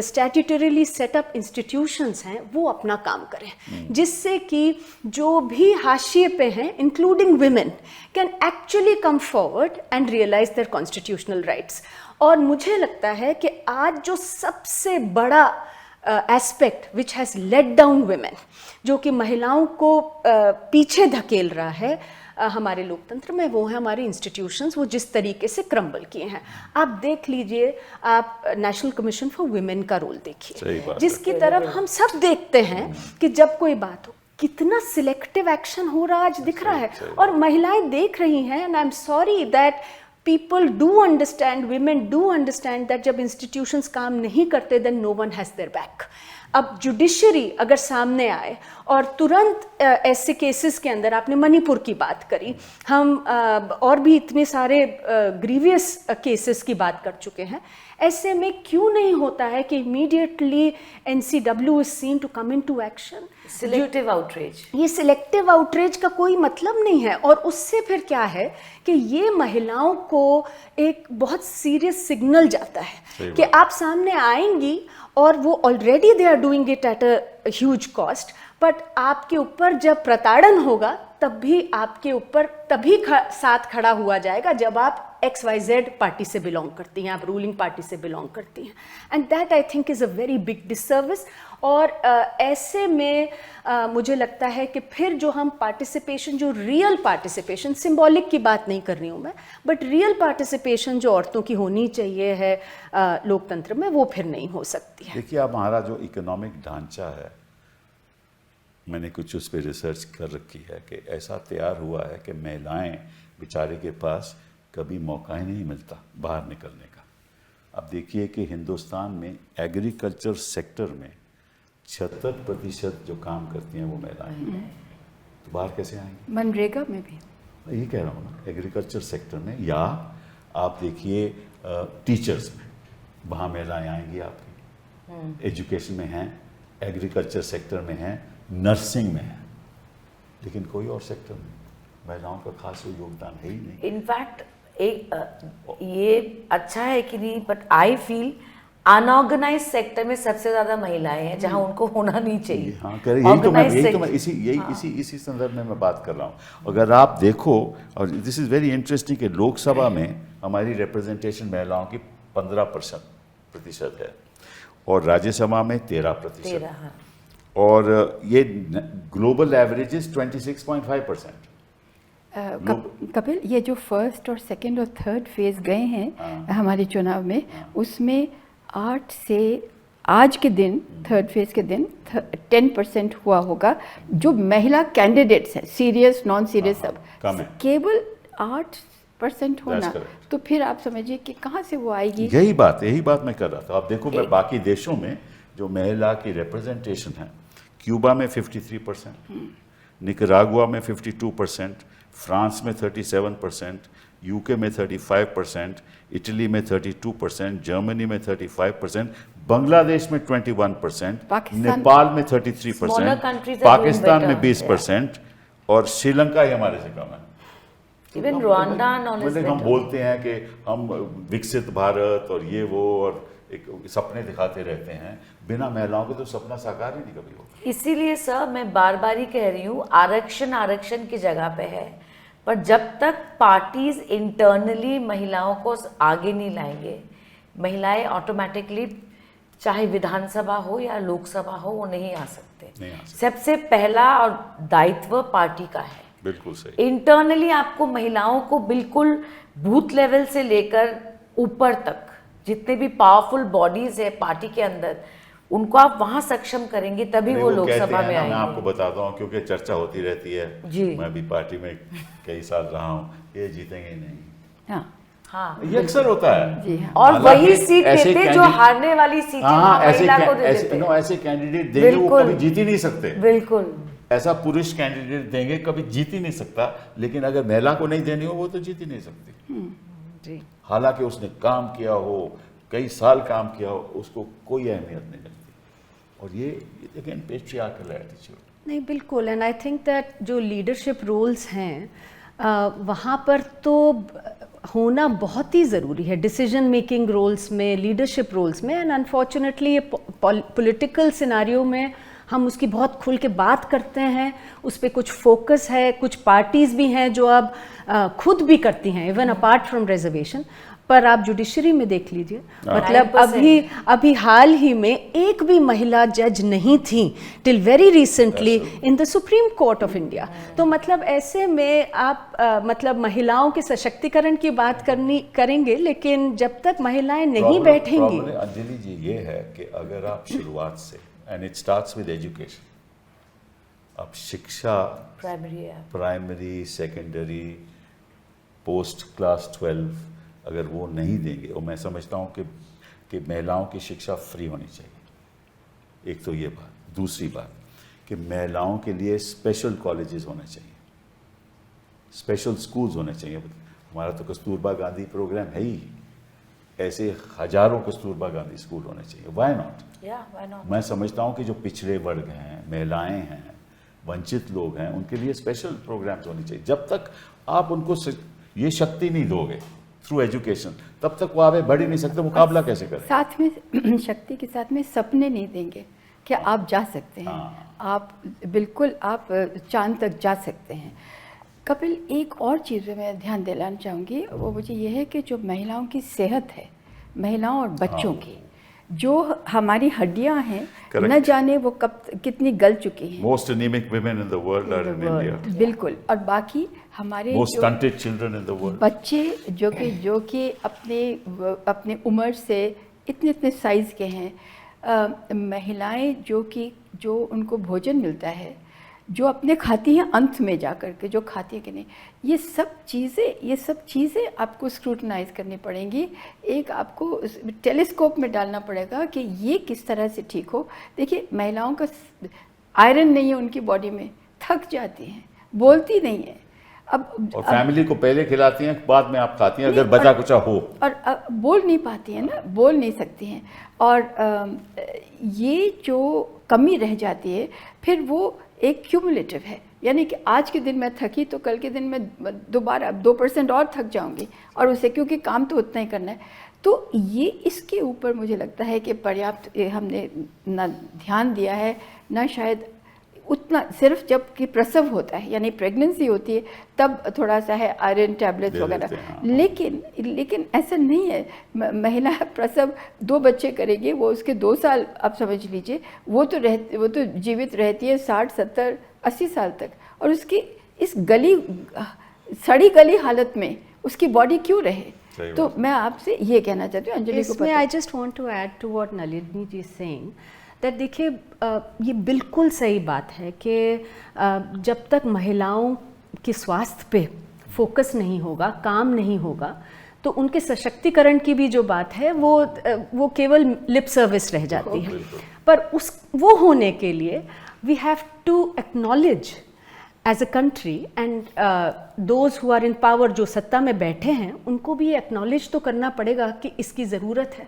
स्टैट्यूटरीली सेटअप इंस्टीट्यूशंस हैं, वो अपना काम करें, जिससे कि जो भी हाशिए पे हैं, including women, can actually come forward and realise their constitutional rights. और मुझे लगता है कि आज जो सबसे बड़ा aspect which has let down women, जो कि महिलाओं को पीछे धकेल रहा है हमारे लोकतंत्र में, वो है हमारे इंस्टीट्यूशंस, वो जिस तरीके से क्रम्बल किए हैं। आप देख लीजिए, आप नेशनल कमीशन फॉर वुमेन का रोल देखिए, जिसकी तरफ हम सब देखते हैं कि जब कोई बात हो, कितना सिलेक्टिव एक्शन हो रहा आज दिख रहा है, और महिलाएं देख रही हैं। And I am sorry that people do understand, women do understand that जब institutions काम नहीं करते then no one has their back. अब जुडिशरी अगर सामने आए और तुरंत ऐसे केसेस के अंदर, आपने मणिपुर की बात करी, हम और भी इतने सारे ग्रीवियस केसेस की बात कर चुके हैं, ऐसे में क्यों नहीं होता है कि immediately NCW is seen to come into action? Selective outreach, ये सिलेक्टिव आउटरीच का कोई मतलब नहीं है, और उससे फिर क्या है कि ये महिलाओं को एक बहुत सीरियस सिग्नल जाता है कि आप सामने आएंगी और वो already they are doing it at a huge cost, but आपके ऊपर जब प्रताड़न होगा तब भी आपके ऊपर तभी साथ खड़ा हुआ जाएगा जब आप XYZ पार्टी से बिलोंग करती हैं, आप रूलिंग पार्टी से बिलोंग करती हैं, and that I think is a very big disservice. और ऐसे में मुझे लगता है कि फिर जो हम पार्टिसिपेशन, जो रियल पार्टिसिपेशन, सिंबॉलिक की बात नहीं कर रही हूँ मैं, बट रियल पार्टिसिपेशन जो औरतों की होनी चाहिए है लोकतंत्र में, वो फिर नहीं हो सकती है। देखिए, अब हमारा जो इकोनॉमिक ढांचा है, मैंने कुछ उस पर रिसर्च कर रखी है कि ऐसा तैयार हुआ है कि महिलाएं बेचारे के पास कभी मौका ही नहीं मिलता बाहर निकलने का। अब देखिए कि हिंदुस्तान में एग्रीकल्चर सेक्टर में 76% जो काम करती हैं वो महिलाएं हैं, तो बाहर कैसे आएंगी? मनरेगा में भी यही कह रहा हूँ ना, एग्रीकल्चर सेक्टर में, या आप देखिए टीचर्स में, वहाँ महिलाएं आएंगी आपकी, एजुकेशन में हैं, एग्रीकल्चर सेक्टर में हैं, नर्सिंग में हैं, लेकिन कोई और सेक्टर में महिलाओं का खास कोई योगदान है ही नहीं। इनफैक्ट ये अच्छा है कि नहीं, but I feel unorganise sector में सबसे ज्यादा महिलाएं हैं जहां उनको होना नहीं चाहिए। हाँ, इसी संदर्भ में मैं बात कर रहा हूँ। अगर आप देखो, और दिस इज वेरी इंटरेस्टिंग कि लोकसभा में हमारी रिप्रेजेंटेशन महिलाओं की 15% है और राज्यसभा में 13%, हाँ। और ये ग्लोबल एवरेज इज 26.5%। कपिल, ये जो फर्स्ट और सेकंड और थर्ड फेज गए हैं हमारे चुनाव में, उसमें 8 से आज के दिन, थर्ड फेज के दिन 10% हुआ होगा जो महिला कैंडिडेट्स हैं, सीरियस नॉन सीरियस सब, केवल 8% होना, तो फिर आप समझिए कि कहाँ से वो आएगी। यही बात मैं कर रहा था। आप देखो, मैं बाकी देशों में जो महिला की रिप्रेजेंटेशन है, क्यूबा में 53%, निकरागुआ में 52%, फ्रांस में 37%, यूके में 35%, इटली में 32%, जर्मनी में 35%, बांग्लादेश में 21%, नेपाल में 33%, पाकिस्तान में 20%, और श्रीलंका ही हमारे से कम है। इवन रुआंडा, मतलब हम बोलते हैं कि हम विकसित भारत और ये वो, और एक सपने दिखाते रहते हैं, बिना महिलाओं के तो सपना साकार ही नहीं कभी होगा। इसीलिए सर मैं बार बार ही कह रही हूँ, आरक्षण की जगह पे है, पर जब तक पार्टीज इंटरनली महिलाओं को आगे नहीं लाएंगे, महिलाएं ऑटोमेटिकली चाहे विधानसभा हो या लोकसभा हो वो नहीं आ सकते। सबसे पहला और दायित्व पार्टी का है। बिल्कुल सही। इंटरनली आपको महिलाओं को बिल्कुल बूथ लेवल से लेकर ऊपर तक जितने भी पावरफुल बॉडीज है पार्टी के अंदर, उनको आप वहां सक्षम करेंगे तभी वो लोकसभा में आएंगे। मैं आपको बताता हूँ, क्योंकि चर्चा होती रहती है जी। मैं भी पार्टी में कई साल रहा हूँ, ये जीतेंगे नहीं। हाँ, ये अक्सर होता है जी हाँ। और वही सीट देते जो हारने वाली सीटें महिला को दे देते हैं। ऐसे कैंडिडेट देंगे वो कभी जीत ही नहीं सकते। बिल्कुल ऐसा पुरुष कैंडिडेट देंगे कभी जीत ही नहीं सकता, लेकिन अगर महिला को नहीं देनी हो वो तो जीत ही नहीं सकती जी। हालांकि उसने काम किया हो, कई साल काम किया हो, उसको कोई अहमियत नहीं मिलती। और ये अगेन पेट्रियार्कल एटीट्यूड। नहीं, बिल्कुल। एंड आई थिंक दैट जो लीडरशिप रोल्स हैं वहाँ पर तो होना बहुत ही ज़रूरी है, डिसीजन मेकिंग रोल्स में, लीडरशिप रोल्स में। एंड अनफॉर्चुनेटली ये पॉलिटिकल सिनारियो में हम उसकी बहुत खुल के बात करते हैं, उस पर कुछ फोकस है, कुछ पार्टीज़ भी हैं जो अब खुद भी करती हैं इवन अपार्ट फ्रॉम रिजर्वेशन। पर आप जुडिशरी में देख लीजिए, मतलब अभी हाल ही में एक भी महिला जज नहीं थी till very recently in the supreme court of India. तो मतलब ऐसे में आप मतलब महिलाओं के सशक्तिकरण की बात करेंगे, लेकिन जब तक महिलाएं नहीं बैठेंगी। अंजलि जी, ये है कि अगर आप शुरुआत से, and it starts with education, आप शिक्षा प्राइमरी, सेकेंडरी, पोस्ट क्लास 12 अगर वो नहीं देंगे, और मैं समझता हूँ कि महिलाओं की शिक्षा फ्री होनी चाहिए, एक तो ये बात। दूसरी बात कि महिलाओं के लिए स्पेशल कॉलेजेस होने चाहिए, स्पेशल स्कूल्स होने चाहिए। हमारा तो कस्तूरबा गांधी प्रोग्राम है ही, ऐसे हजारों कस्तूरबा गांधी स्कूल होने चाहिए। Why not? मैं समझता हूँ कि जो पिछड़े वर्ग हैं, महिलाएं हैं, वंचित लोग हैं, उनके लिए स्पेशल प्रोग्राम्स होने चाहिए। जब तक आप उनको ये शक्ति नहीं दोगे थ्रू एजुकेशन, तब तक वो आगे बढ़ ही नहीं सकते, मुकाबला कैसे करें? साथ में शक्ति के साथ में सपने नहीं देंगे कि आप जा सकते हैं, आप बिल्कुल आप चांद तक जा सकते हैं। कपिल, एक और चीज़ पे मैं ध्यान दिलाना चाहूँगी, वो मुझे ये है कि जो महिलाओं की सेहत है, महिलाओं और बच्चों की, जो हमारी हड्डियां हैं, न जाने वो कब कितनी गल चुकी हैं। Most anaemic women in the world are in India. बिल्कुल। और बाकी हमारे most stunted children in the world, बच्चे जो कि अपने उम्र से इतने साइज के हैं, महिलाएं जो उनको भोजन मिलता है, जो अपने खाती हैं अंत में जा कर के, जो खाती है कि नहीं, ये सब चीज़ें आपको स्क्रूटनाइज करनी पड़ेंगी। एक आपको टेलीस्कोप में डालना पड़ेगा कि ये किस तरह से ठीक हो। देखिए, महिलाओं का आयरन नहीं है उनकी बॉडी में, थक जाती हैं, बोलती नहीं है। और फैमिली को पहले खिलाती हैं, बाद में आप खाती हैं अगर बचा कुचा हो, और बोल नहीं पाती हैं ना, बोल नहीं सकती हैं। और ये जो कमी रह जाती है, फिर वो एक क्यूमुलेटिव है, यानी कि आज के दिन मैं थकी तो कल के दिन मैं दोबारा 2% और थक जाऊंगी, और उसे क्योंकि काम तो उतना ही करना है। तो ये इसके ऊपर मुझे लगता है कि पर्याप्त हमने ना ध्यान दिया है, ना शायद उतना, सिर्फ जब कि प्रसव होता है यानी प्रेगनेंसी होती है तब थोड़ा सा है आयरन टैबलेट्स वगैरह, लेकिन ऐसा नहीं है। महिला प्रसव 2 बच्चे करेगी, वो उसके 2 साल आप समझ लीजिए, वो तो जीवित रहती है 60, 70, 80 साल तक, और उसकी इस सड़ी गली हालत में उसकी बॉडी क्यों रहे? तो मैं आपसे ये कहना चाहती हूँ अंजलि को, I just want to add to what Nalini ji saying that देखिए, ये बिल्कुल सही बात है कि जब तक महिलाओं के स्वास्थ्य पे फोकस नहीं होगा, काम नहीं होगा, तो उनके सशक्तिकरण की भी जो बात है वो केवल लिप सर्विस रह जाती है। पर वो होने के लिए we have to acknowledge as a country and those who are in power, जो सत्ता में बैठे हैं, उनको भी एक्नॉलेज तो करना पड़ेगा कि इसकी ज़रूरत है।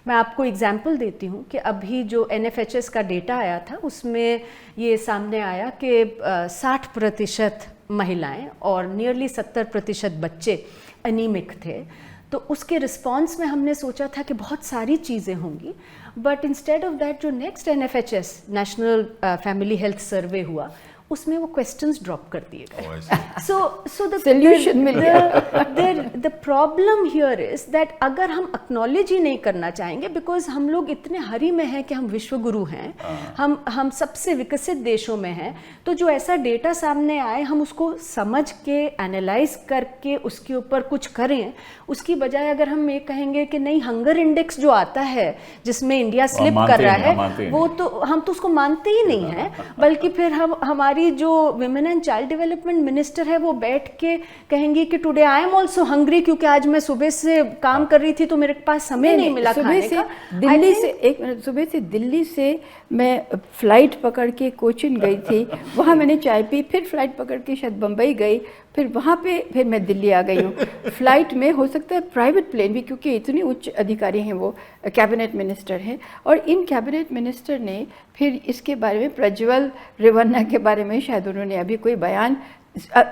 मैं आपको एग्जांपल देती हूँ कि अभी जो NFHS का डेटा आया था, उसमें ये सामने आया कि 60% महिलाएं और नियरली 70% बच्चे एनीमिक थे। तो उसके रिस्पॉन्स में हमने सोचा था कि बहुत सारी चीज़ें होंगी, बट इंस्टेड ऑफ दैट जो next NFHS national family health survey हुआ, उसमें वो क्वेश्चंस ड्रॉप कर दिए गए। सो द सॉल्यूशन मिल गया। The problem here is that अगर हम एक्नॉलेज ही नहीं करना चाहेंगे, बिकॉज हम लोग इतने हरी में हैं कि हम विश्व गुरु हैं, हम सबसे विकसित देशों में हैं, तो जो ऐसा डेटा सामने आए हम उसको समझ के एनालाइज करके उसके ऊपर कुछ करें, उसकी बजाय अगर हम ये कहेंगे कि नहीं, हंगर इंडेक्स जो आता है जिसमें इंडिया स्लिप कर रहा है, वो तो हम तो उसको मानते ही नहीं हैं, बल्कि फिर हमारी जो women and child development minister है वो बैठ के कहेंगी कि today I am also hungry, क्योंकि आज मैं सुबह से काम कर रही थी तो मेरे पास समय नहीं मिला खाने का। दिल्ली से एक मिनट, सुबह से दिल्ली से मैं फ्लाइट पकड़ के कोचिन गई थी, वहाँ मैंने चाय पी, फिर फ्लाइट पकड़ के शायद बम्बई गई, फिर वहाँ पे फिर मैं दिल्ली आ गई हूँ। फ्लाइट में हो सकता है प्राइवेट प्लेन भी, क्योंकि इतने उच्च अधिकारी हैं, वो कैबिनेट मिनिस्टर हैं, और इन कैबिनेट मिनिस्टर ने फिर इसके बारे में, प्रज्वल रेवन्ना के बारे में शायद उन्होंने अभी कोई बयान,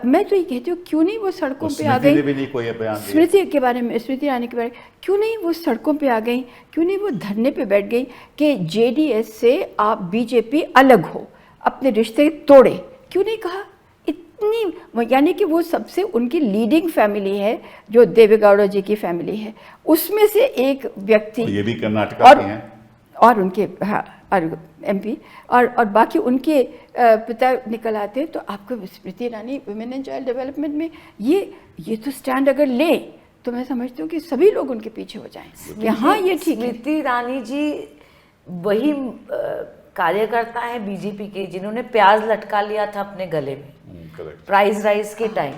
मैं तो ये कहती हूँ क्यों नहीं वो सड़कों पे आ गई, स्मृति के बारे में, स्मृति ईरानी के बारे में, क्यों नहीं वो सड़कों पे आ गई, क्यों नहीं वो धरने पे बैठ गई कि JDS से आप बीजेपी अलग हो, अपने रिश्ते तोड़े, क्यों नहीं कहा? इतनी, यानी कि वो सबसे उनकी लीडिंग फैमिली है, जो देवेगौड़ा जी की फैमिली है, उसमें से एक व्यक्ति, ये भी कर्नाटका के हैं, और उनके और MP, और बाकी उनके पिता निकल आते हैं। तो आपको Smriti Irani women and child development में ये तो स्टैंड अगर ले, तो मैं समझती हूँ कि सभी लोग उनके पीछे हो जाएं कि हाँ ये ठीक है। स्मृति ईरानी जी वही कार्यकर्ता है बीजेपी के जिन्होंने प्याज लटका लिया था अपने गले में प्राइस राइज के टाइम,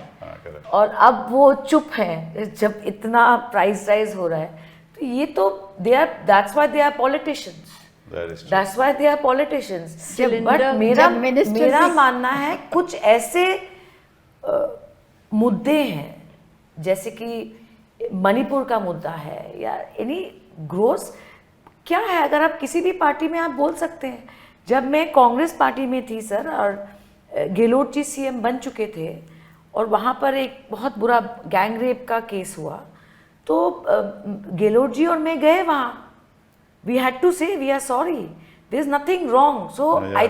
और अब वो चुप है जब इतना प्राइस राइज हो रहा है। तो ये तो that's why they are politicians. That is true. That's why they are politicians. Cylinder, But मेरा जब minister मेरा से- मानना है कुछ ऐसे मुद्दे हैं जैसे कि मणिपुर का मुद्दा है या एनी ग्रोस, क्या है, अगर आप किसी भी पार्टी में आप बोल सकते हैं। जब मैं कांग्रेस पार्टी में थी सर और गेहलोत जी सीएम बन चुके थे और वहाँ पर एक बहुत बुरा गैंग रेप का केस हुआ, तो गेहलोत जी और मैं गए वहाँ, we had to say we are sorry, there is nothing wrong. So I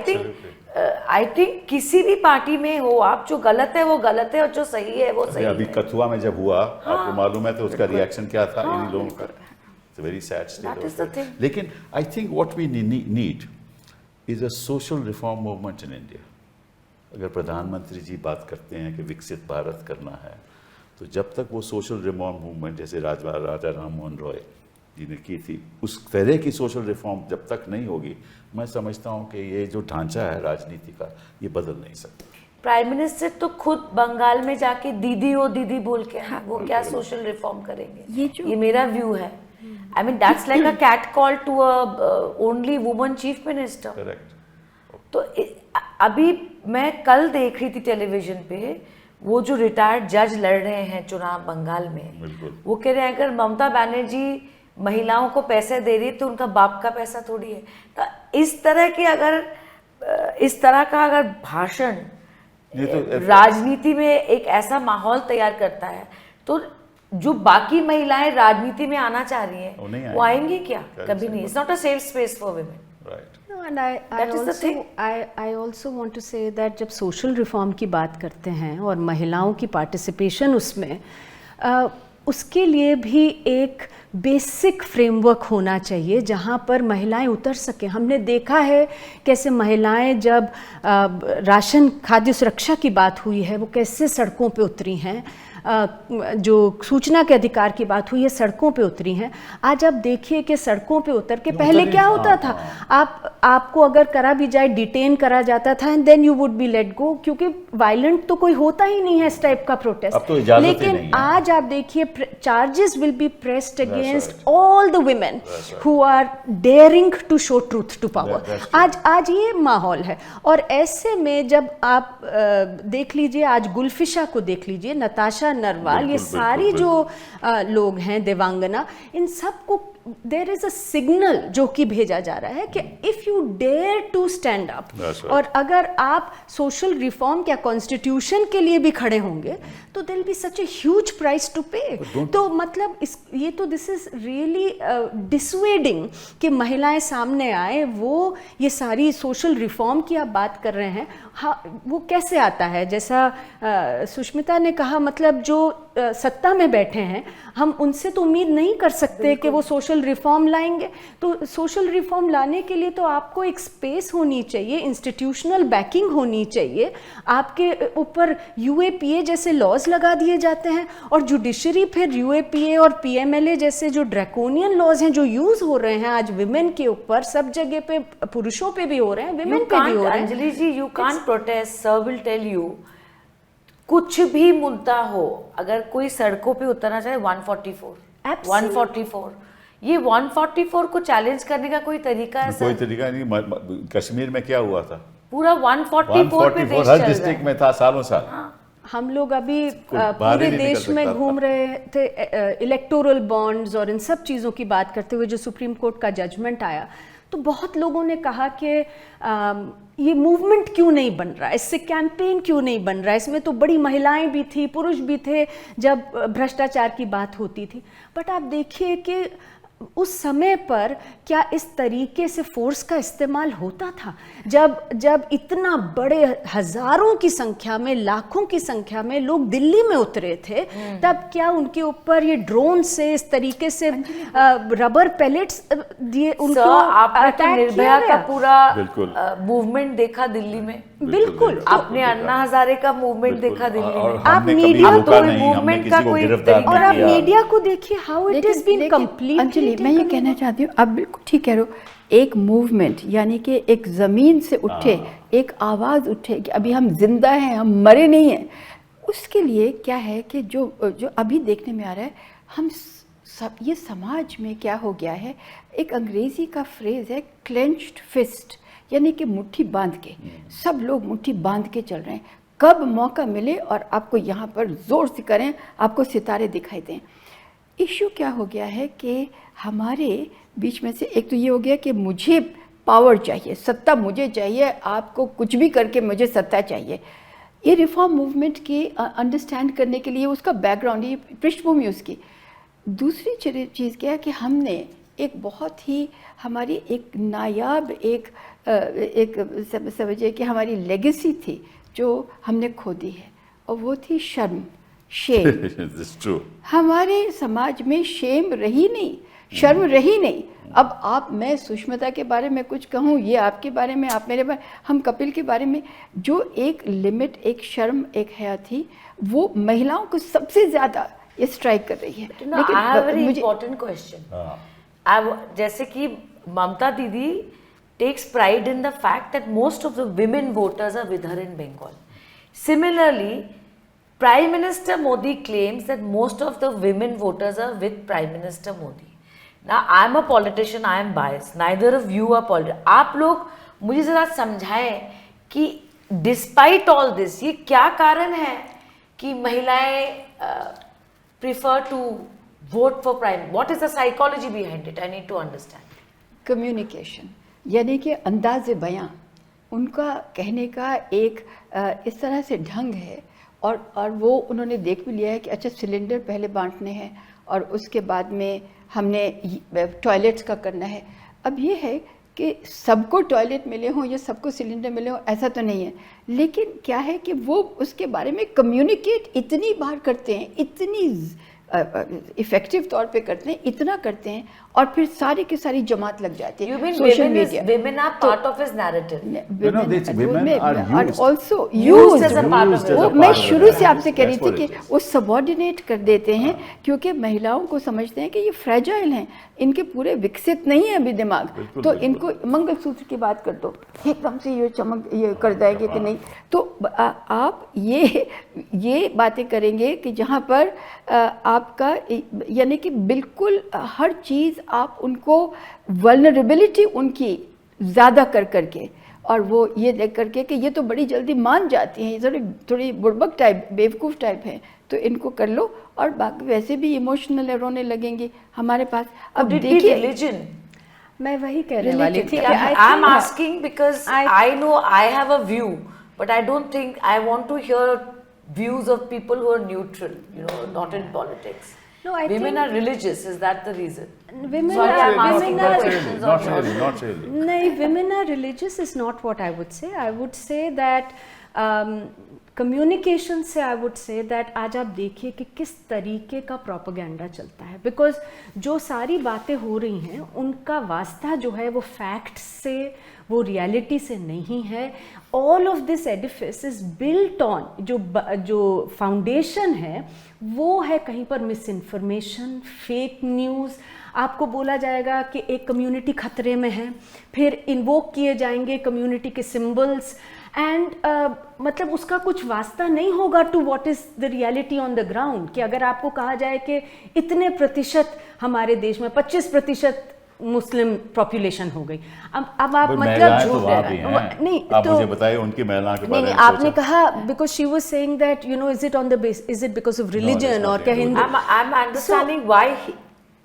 think किसी भी पार्टी में हो आप, जो गलत है वो गलत है और जो सही है वो सही अभी है। कथुआ में जब हुआ, आपको मालूम है तो उसका रिएक्शन क्या था इन लोगों का? It's very sad That is the state. thing. लेकिन I think what we need is a social reform movement in India. अगर प्रधानमंत्री जी बात करते हैं कि विकसित भारत करना है, तो जब तक वो सोशल रिफॉर्म मूवमेंट जैसे राजा राम मोहन रॉय जी ने की थी, उस तरह की सोशल रिफॉर्म जब तक नहीं होगी, मैं समझता हूँ कि ये जो ढांचा है राजनीति का, ये बदल नहीं सकता। प्राइम मिनिस्टर तो खुद बंगाल में जाके दीदी ओ दीदी बोल के हैं, वो क्या सोशल रिफॉर्म करेंगे? ये मेरा व्यू है। I mean that's like a cat call to a only woman chief minister. Correct. तो अभी मैं कल देख रही थी टेलीविजन पे, वो जो रिटायर्ड जज लड़ रहे हैं चुनाव बंगाल में, बिल्कुल। वो कह रहे हैं अगर ममता बनर्जी महिलाओं को पैसे दे रही है तो उनका बाप का पैसा थोड़ी है। तो इस तरह का अगर भाषण ये तो राजनीति में एक ऐसा माहौल तैयार करता है, तो जो बाकी महिलाएं राजनीति में आना चाह रही वो नहीं हैं वो आएंगी। आएंगी क्या? कभी नहीं। It's not a safe space for women. Right. No, and I also want to say that जब सोशल रिफॉर्म की बात करते हैं और महिलाओं की पार्टिसिपेशन उसमें, उसके लिए भी एक बेसिक फ्रेमवर्क होना चाहिए जहाँ पर महिलाएं उतर सकें। हमने देखा है कैसे महिलाएं जब राशन खाद्य सुरक्षा की बात हुई है, वो कैसे सड़कों पे उतरी हैं, जो सूचना के अधिकार की बात हुई है सड़कों पे उतरी हैं। आज आप देखिए कि सड़कों पे उतर के पहले क्या होता था, आपको अगर करा भी जाए, डिटेन करा जाता था and then you would be let go, क्योंकि वायलेंट तो कोई होता ही नहीं है इस टाइप का प्रोटेस्ट। अब तो इजाजत ही नहीं लेकिन है। आज आप देखिए charges will be pressed against all the women who are daring to show truth to power. आज ये माहौल है। और ऐसे में जब आप देख लीजिए, आज गुलफिशा को देख लीजिए, नताशा नरवाल, ये सारी जो लोग हैं, देवांगना, इन सबको देयर इज अ सिग्नल जो कि भेजा जा रहा है कि if you dare to stand up, और अगर आप सोशल रिफॉर्म क्या कॉन्स्टिट्यूशन के लिए भी खड़े होंगे, तो there will be such a huge price to pay. तो मतलब ये तो दिस इज रियली डिसवेडिंग कि महिलाएं सामने आए। वो ये सारी सोशल रिफॉर्म की आप बात कर रहे हैं, हाँ, वो कैसे आता है? जैसा सुष्मिता ने कहा, मतलब जो सत्ता में बैठे हैं, हम उनसे तो उम्मीद नहीं कर सकते कि वो सोशल रिफॉर्म लाएंगे। तो सोशल रिफॉर्म लाने के लिए तो आपको एक स्पेस होनी चाहिए, इंस्टीट्यूशनल बैकिंग होनी चाहिए। आपके ऊपर यूएपीए जैसे लॉज लगा दिए जाते हैं और जुडिशरी फिर यूएपीए और पीएमएलए जैसे जो ड्रैकोनियन लॉज हैं जो यूज हो रहे हैं आज विमेन के ऊपर, सब जगह पे, पुरुषों पे भी हो रहे हैं, विमेन पे भी हो रहे हैं। Anjali ji, you can't protest, sir will tell you, कुछ भी मुद्दा हो, अगर कोई सड़कों पे उतरना चाहे 144, ये 144 को चैलेंज करने का कोई तरीका है? कोई तरीका नहीं। कश्मीर में क्या हुआ था? पूरा 144 पे देश हर चल डिस्ट्रिक्ट रहा है। में था सालों साल। हम लोग अभी बाहर पूरे ही नहीं देश निकल में सकता घूम रहे थे इलेक्टोरल बॉन्ड्स और इन सब चीज़ों की बात करते हुए, जो सुप्रीम कोर्ट का जजमेंट आया, तो बहुत लोगों ने कहा कि ये मूवमेंट क्यों नहीं बन रहा, इससे कैंपेन क्यों नहीं बन रहा, इसमें तो बड़ी महिलाएं भी थी, पुरुष भी थे जब भ्रष्टाचार की बात होती थी। बट आप देखिए कि उस समय पर क्या इस तरीके से फोर्स का इस्तेमाल होता था? जब इतना बड़े हजारों की संख्या में, लाखों की संख्या में लोग दिल्ली में उतरे थे, तब क्या उनके ऊपर ये ड्रोन से इस तरीके से रबर पैलेट्स दिए, उनको आपने तो अटैक निर्भया किया का गया? पूरा मूवमेंट देखा दिल्ली में? बिल्कुल। आपने अन्ना हजारे का मूवमेंट देखा दिल्ली में? आप मीडिया तो मूवमेंट का कोई और आप मीडिया को देखिए, how it is been complete. Anjali, मैं ये कहना चाहती हूँ, आप बिल्कुल ठीक कह रहे हो, एक मूवमेंट यानी कि एक ज़मीन से उठे, एक आवाज़ उठे कि अभी हम जिंदा हैं, हम मरे नहीं हैं। उसके लिए क्या है कि जो अभी देखने में आ रहा है, हम सब ये समाज में क्या हो गया है, एक अंग्रेजी का फ्रेज है क्लेंच्ड फिस्ट, यानी कि मुट्ठी बांध के, सब लोग मुट्ठी बांध के चल रहे हैं, कब मौका मिले और आपको यहाँ पर जोर से करें, आपको सितारे दिखाई दें। इशू क्या हो गया है कि हमारे बीच में से एक तो ये हो गया कि मुझे पावर चाहिए, सत्ता मुझे चाहिए, आपको कुछ भी करके मुझे सत्ता चाहिए। ये रिफॉर्म मूवमेंट की अंडरस्टैंड करने के लिए उसका बैकग्राउंड, ये पृष्ठभूमि उसकी। दूसरी चीज़ क्या है कि हमने एक बहुत ही हमारी एक नायाब एक समझिए कि हमारी लेगेसी थी जो हमने खो दी है, और वो थी शर्म, शेम। That's true. हमारे समाज में शेम रही नहीं, शर्म रही नहीं। अब आप, मैं सुष्मिता के बारे में कुछ कहूँ, ये आपके बारे में, आप मेरे बारे, हम कपिल के बारे में, जो एक लिमिट, एक शर्म, एक हया थी, वो महिलाओं को सबसे ज़्यादा ये स्ट्राइक कर रही है। लेकिन I have very important question. जैसे कि ममता दीदी takes pride in the fact that most of the women voters are with her in Bengal. Similarly, Prime Minister Modi claims that most of the women voters are with Prime Minister Modi. Now, I am a politician, I am biased. Neither of you are politicians. आप लोग मुझे ज़रा समझाएं कि despite all this, ये क्या कारण है कि महिलाएं prefer to vote for Prime? What is the psychology behind it? I need to understand. Communication, यानी कि अंदाज़ बयां, उनका कहने का एक इस तरह से ढंग है, और वो उन्होंने देख भी लिया है कि अच्छा सिलेंडर पहले बांटने हैं और उसके बाद में हमने टॉयलेट्स का करना है। अब ये है कि सबको टॉयलेट मिले हों या सबको सिलेंडर मिले हों, ऐसा तो नहीं है, लेकिन क्या है कि वो उसके बारे में कम्युनिकेट इतनी बार करते हैं, इतनी इफेक्टिव तौर पे करते हैं, इतना करते हैं, और फिर सारी की सारी जमात लग जाती है। You mean social women media are part of his narrative? women are used. also Used as a part of it. वो as a मैं part of शुरू it. से आपसे कह रही That's थी कि what it is. वो सबॉर्डिनेट कर देते हैं, क्योंकि महिलाओं को समझते हैं कि ये फ्रेजाइल हैं, इनके पूरे विकसित नहीं है अभी दिमाग, बिल्कुल, तो बिल्कुल। इनको मंगलसूत्र की बात कर दो, एकदम से ये चमक ये कर जाएगी कि नहीं। तो आप ये बातें करेंगे कि जहाँ पर आपका यानी कि बिल्कुल हर चीज़ आप उनको वल्नरेबिलिटी उनकी ज़्यादा कर करके, और वो ये देख करके कि ये तो बड़ी जल्दी मान जाती हैं, ये थोड़ी बुड़बक टाइप, बेवकूफ़ टाइप है, तो इनको कर लो, और बाकी वैसे भी इमोशनल रोने लगेंगे हमारे पास। अब देखिए religion. मैं वही कहने वाली थी। I'm asking because I know I have a view, but I don't think I want to hear views of people who are neutral, not in politics. No, I women think are religious. Is that the reason? women Sorry, are, I'm asking women the are, questions. Not really. नहीं, women are religious is not what I would say. I would say that communication से आई वुड से दैट आज आप देखिए कि किस तरीके का प्रोपेगेंडा चलता है, बिकॉज जो सारी बातें हो रही हैं उनका वास्ता जो है वो फैक्ट्स से, वो रियलिटी से नहीं है। All of this Edifice is built on, जो फाउंडेशन है वो है कहीं पर मिस इन्फॉर्मेशन, फेक न्यूज़। आपको बोला जाएगा कि एक कम्युनिटी खतरे में है, फिर इन्वोक किए जाएंगे कम्युनिटी के सिंबल्स, एंड मतलब उसका कुछ वास्ता नहीं होगा to what is the reality on the ground. कि अगर आपको कहा जाए कि इतने प्रतिशत हमारे देश में 25% मुस्लिम पॉपुलेशन हो गई, अब आप मतलब झूठ नहीं, आप मुझे बताइए उनकी महिलाओं के बारे में। आपने कहा because she was saying that is it on the base, is it because of religion और क्या Hindu. I am understanding why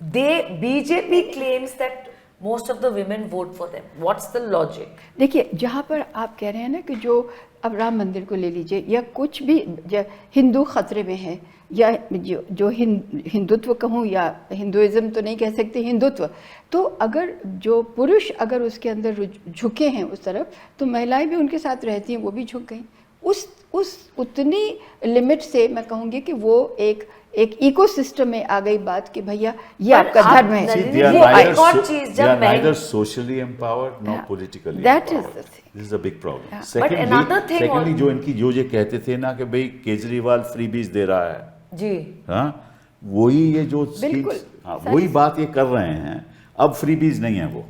BJP claims that most of the women vote for them. What's the logic? देखिए, जहाँ पर आप कह रहे हैं ना कि जो अब राम मंदिर को ले लीजिए, या कुछ भी हिंदू खतरे में है, या जो हिंदुत्व कहूँ, या हिंदुइज्म तो नहीं कह सकते, हिंदुत्व, तो अगर जो पुरुष अगर उसके अंदर झुके हैं उस तरफ, तो महिलाएं भी उनके साथ रहती हैं, वो भी झुक गई। उस उतनी लिमिट से मैं कहूँगी कि वो एक इकोसिस्टम में आ गई बात कि भैया ये आपका धर्म है। They are neither socially empowered nor politically That empowered. is the thing. This is a big problem. But Secondly, another thing जो इनकी जो कहते थे ना कि भाई केजरीवाल फ्रीबीज दे रहा है जी, हाँ, वही ये जो बिल्कुल, हाँ, वही बात ये कर रहे हैं। अब फ्रीबीज नहीं है वो,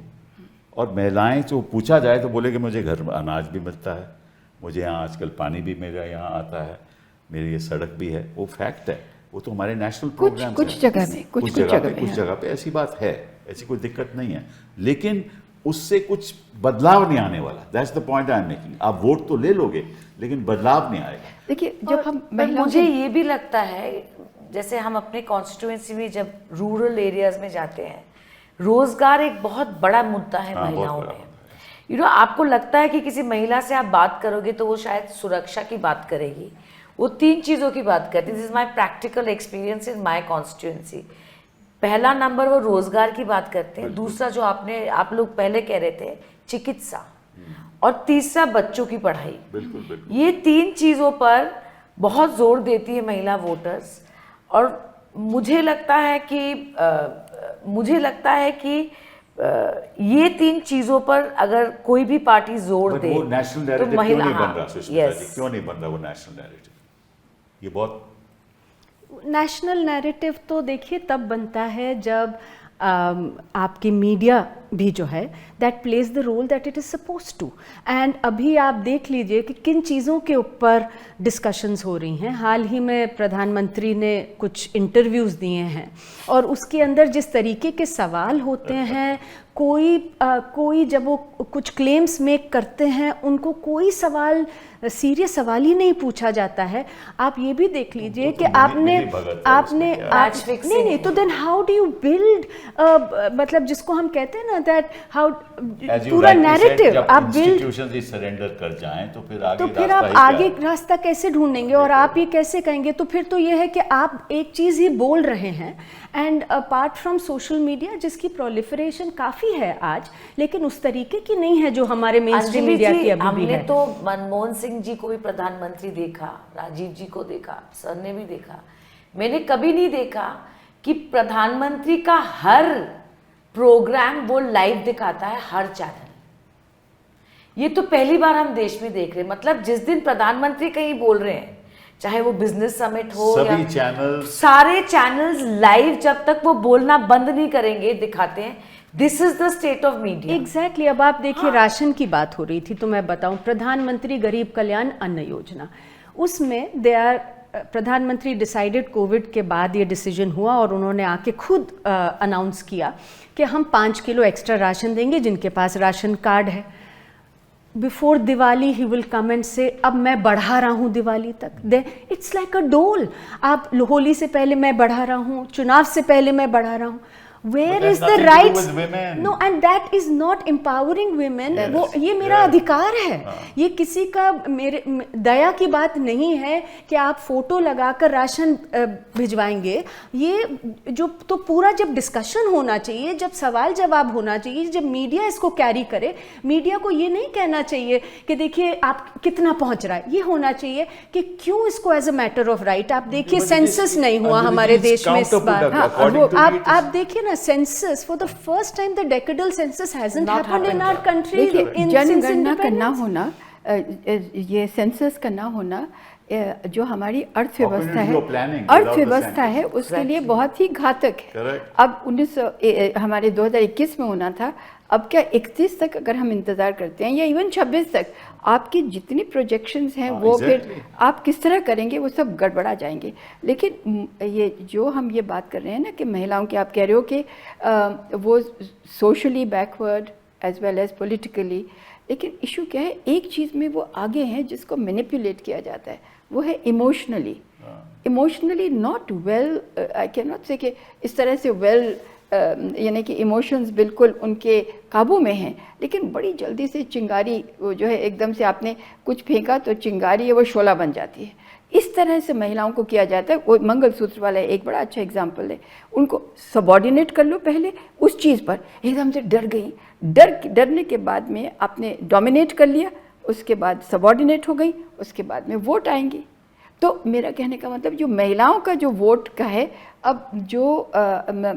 और महिलाएं जो पूछा जाए तो बोले कि मुझे घर में अनाज भी मिलता है, मुझे यहाँ आजकल पानी भी मेरा यहाँ आता है, मेरी ये सड़क भी है, वो फैक्ट है, वो तो हमारे नेशनल कुछ प्रोग्राम कुछ जगह में कुछ जगह पे ऐसी बात है, ऐसी कोई दिक्कत नहीं है, लेकिन उससे कुछ बदलाव नहीं आने वाला। That's the point I am making. आप वोट तो ले लोगे लेकिन बदलाव नहीं आएगा। देखिए जब हम महिलाओं मुझे ये भी लगता है, जैसे हम अपने कॉन्स्टिट्यूएंसी में जब रूरल एरियाज में जाते हैं, रोजगार एक बहुत बड़ा मुद्दा है महिलाओं में। आपको लगता है कि किसी महिला से आप बात करोगे तो वो शायद सुरक्षा की बात करेगी, वो 3 चीज़ों की बात करती है। This is my practical experience in my constituency. पहला नंबर वो रोजगार की बात करते हैं, दूसरा जो आप लोग पहले कह रहे थे चिकित्सा, और तीसरा बच्चों की पढ़ाई। बिल्कुल। ये 3 चीज़ों पर बहुत जोर देती है महिला वोटर्स। और मुझे लगता है कि ये 3 चीजों पर अगर कोई भी पार्टी जोर दे वो नेशनल नैरेटिव तो महिला, क्यों नहीं बन रहा सुष्मिता जी? yes. क्यों नहीं बन रहा वो नेशनल नैरेटिव? ये बहुत नेशनल नैरेटिव तो देखिए तब बनता है जब आपकी मीडिया भी जो है that plays the role that it is suppose to. And अभी आप देख लीजिए कि किन चीज़ों के ऊपर डिस्कशंस हो रही हैं। हाल ही में प्रधानमंत्री ने कुछ इंटरव्यूज़ दिए हैं और उसके अंदर जिस तरीके के सवाल होते हैं, कोई जब वो कुछ क्लेम्स मेक करते हैं उनको कोई सीरियस सवाल ही नहीं पूछा जाता है। आप ये भी देख लीजिए कि आपने नहीं तो then how do you build, मतलब जिसको हम कहते हैं ना दैट हाउ पूरा नैरेटिव आप बिल्ड सरेंडर कर जाएं तो फिर आप आगे रास्ता कैसे ढूंढेंगे? और आप ये कैसे कहेंगे? तो फिर तो ये है कि आप एक चीज़ ही बोल रहे हैं। And apart from social media जिसकी प्रोलिफरेशन काफ़ी है आज, लेकिन उस तरीके की नहीं है जो हमारे मेन स्ट्रीम मीडिया की अभी भी है। हमने तो मनमोहन सिंह जी को भी प्रधानमंत्री देखा, राजीव जी को देखा, सर ने भी देखा। मैंने कभी नहीं देखा कि प्रधानमंत्री का हर प्रोग्राम वो लाइव दिखाता है, हर चैनल। ये तो पहली बार हम देश में देख रहे हैं। मतलब जिस दिन प्रधानमंत्री कहीं बोल रहे हैं, चाहे वो बिजनेस समिट हो सभी या चैनल्स, सारे चैनल्स लाइव जब तक वो बोलना बंद नहीं करेंगे दिखाते हैं। This is the state of media. Exactly. अब आप देखिए, राशन की बात हो रही थी तो मैं बताऊं, प्रधानमंत्री गरीब कल्याण अन्न योजना, उसमें प्रधानमंत्री डिसाइडेड, कोविड के बाद ये डिसीजन हुआ और उन्होंने आके खुद अनाउंस किया कि हम 5 किलो एक्स्ट्रा राशन देंगे जिनके पास राशन कार्ड है। Before Diwali he will come and से अब मैं बढ़ा रहा हूँ दिवाली तक। इट्स लाइक अ डोल। आप होली से पहले मैं बढ़ा रहा हूँ, चुनाव से पहले मैं बढ़ा रहा हूँ। Where is the rights? No, and that is not empowering women. वो ये मेरा अधिकार है। ये किसी का मेरे दया की बात नहीं है कि आप फोटो लगाकर राशन भिजवाएंगे। ये जो तो पूरा जब डिस्कशन होना चाहिए, जब सवाल जवाब होना चाहिए, जब मीडिया इसको कैरी करे, मीडिया को ये नहीं कहना चाहिए कि देखिए आप कितना पहुंच रहा है। ये होना चाहिए कि क्यों इसको as a matter of right. आप देखिए सेंसस नहीं हुआ हमारे देश में इस बार। आप देखिए ना, census for the first time, the decadal census hasn't happened in our country जनगणना करना होना, ये सेंसस करना होना जो हमारी अर्थव्यवस्था है उसके लिए बहुत ही घातक है। अब 1900 हमारे 2021 में होना था, अब क्या 31 तक अगर हम इंतज़ार करते हैं या इवन 26 तक, आपकी जितनी प्रोजेक्शंस हैं वो फिर आप किस तरह करेंगे, वो सब गड़बड़ा जाएंगे। लेकिन ये जो हम ये बात कर रहे हैं ना कि महिलाओं की, आप कह रहे हो कि वो socially backward as well as politically, लेकिन इशू क्या है, एक चीज़ में वो आगे हैं जिसको मैनिपुलेट किया जाता है, वो है emotionally not well. I can not से कि इस तरह से वेल, यानी कि इमोशंस बिल्कुल उनके काबू में हैं, लेकिन बड़ी जल्दी से चिंगारी वो जो है, एकदम से आपने कुछ फेंका तो चिंगारी है वो शोला बन जाती है। इस तरह से महिलाओं को किया जाता है। वो मंगलसूत्र वाला एक बड़ा अच्छा एग्जाम्पल है। उनको सबॉर्डिनेट कर लो पहले उस चीज़ पर, एकदम से डर गई, डरने के बाद में आपने डोमिनेट कर लिया, उसके बाद सबॉर्डिनेट हो गई, उसके बाद में वोट आएंगी। तो मेरा कहने का मतलब जो महिलाओं का जो वोट का है, अब जो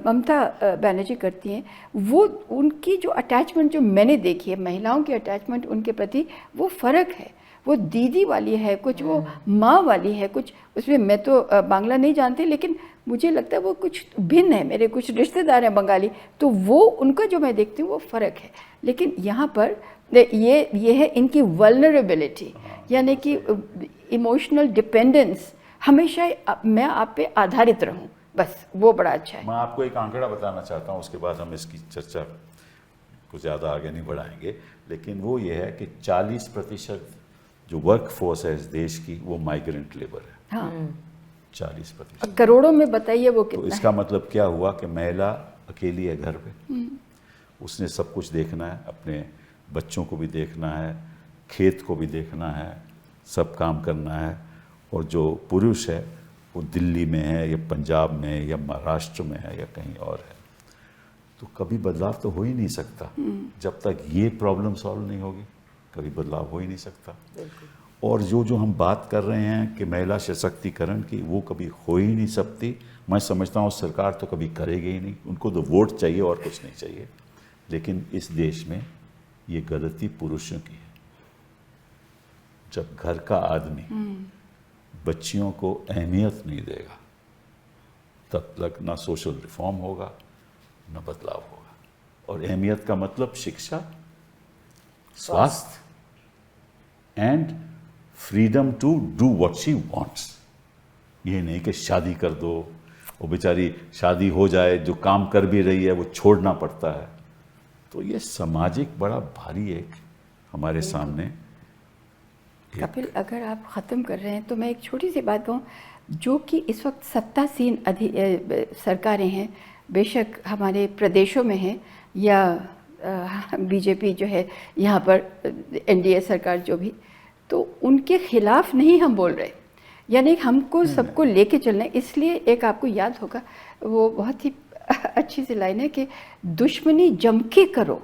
ममता बनर्जी करती हैं, वो उनकी जो अटैचमेंट जो मैंने देखी है, महिलाओं की अटैचमेंट उनके प्रति वो फ़र्क है। वो दीदी वाली है, कुछ वो माँ वाली है, कुछ उसमें, मैं तो बांग्ला नहीं जानती लेकिन मुझे लगता है वो कुछ भिन्न है। मेरे कुछ रिश्तेदार हैं बंगाली, तो वो उनका जो मैं देखती हूँ वो फ़र्क है। लेकिन यहाँ पर ये है इनकी वल्नरेबिलिटी, यानी कि इमोशनल डिपेंडेंस हमेशा मैं आप पे आधारित रहूं, बस वो बड़ा अच्छा है। मैं आपको एक आंकड़ा बताना चाहता हूँ, उसके बाद हम इसकी चर्चा को ज़्यादा आगे नहीं बढ़ाएंगे, लेकिन वो ये है कि 40% जो वर्क फोर्स है इस देश की वो माइग्रेंट लेबर है। हाँ, 40%। करोड़ों में बताइए वो तो कितना इसका मतलब क्या हुआ कि महिला अकेली है घर पे, उसने सब कुछ देखना है, अपने बच्चों को भी देखना है, खेत को भी देखना है, सब काम करना है। और जो पुरुष है वो दिल्ली में है या पंजाब में है या महाराष्ट्र में है या कहीं और है। तो कभी बदलाव तो हो ही नहीं सकता जब तक ये प्रॉब्लम सॉल्व नहीं होगी, कभी बदलाव हो ही नहीं सकता। और जो हम बात कर रहे हैं कि महिला सशक्तिकरण की, वो कभी हो ही नहीं सकती। मैं समझता हूँ सरकार तो कभी करेगी ही नहीं, उनको तो वोट चाहिए और कुछ नहीं चाहिए। लेकिन इस देश में ये गलती पुरुषों की है। जब घर का आदमी बच्चियों को अहमियत नहीं देगा, तब तक ना सोशल रिफॉर्म होगा ना बदलाव होगा। और अहमियत का मतलब शिक्षा, स्वास्थ्य and freedom to do what she wants. ये नहीं कि शादी कर दो, वो बेचारी शादी हो जाए, जो काम कर भी रही है वो छोड़ना पड़ता है। तो ये सामाजिक बड़ा भारी एक हमारे सामने। कपिल, अगर आप ख़त्म कर रहे हैं तो मैं एक छोटी सी बात कहूँ, जो कि इस वक्त सत्तासीन सरकारें हैं, बेशक हमारे प्रदेशों में हैं या बीजेपी जो है यहाँ पर एनडीए सरकार जो भी, तो उनके खिलाफ नहीं हम बोल रहे, यानी हमको सबको लेके चलना है। इसलिए एक आपको याद होगा वो बहुत ही अच्छी सी लाइन है कि दुश्मनी जम के करो,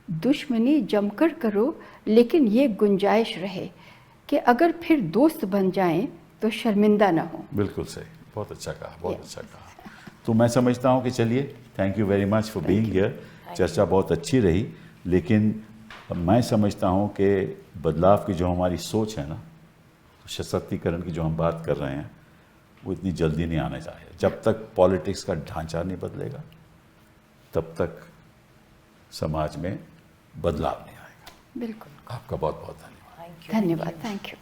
दुश्मनी जमकर करो, लेकिन ये गुंजाइश रहे कि अगर फिर दोस्त बन जाएं तो शर्मिंदा ना हो। बिल्कुल सही, बहुत अच्छा कहा, बहुत अच्छा कहा। तो मैं समझता हूँ कि चलिए, thank you very much for being here. चर्चा बहुत अच्छी रही, लेकिन मैं समझता हूँ कि बदलाव की जो हमारी सोच है ना, तो सशक्तिकरण की जो हम बात कर रहे हैं, वो इतनी जल्दी नहीं आने चाहिए। जब तक पॉलिटिक्स का ढांचा नहीं बदलेगा, तब तक समाज में बदलाव नहीं आएगा। बिल्कुल, आपका बहुत बहुत धन्यवाद। धन्यवाद, थैंक यू।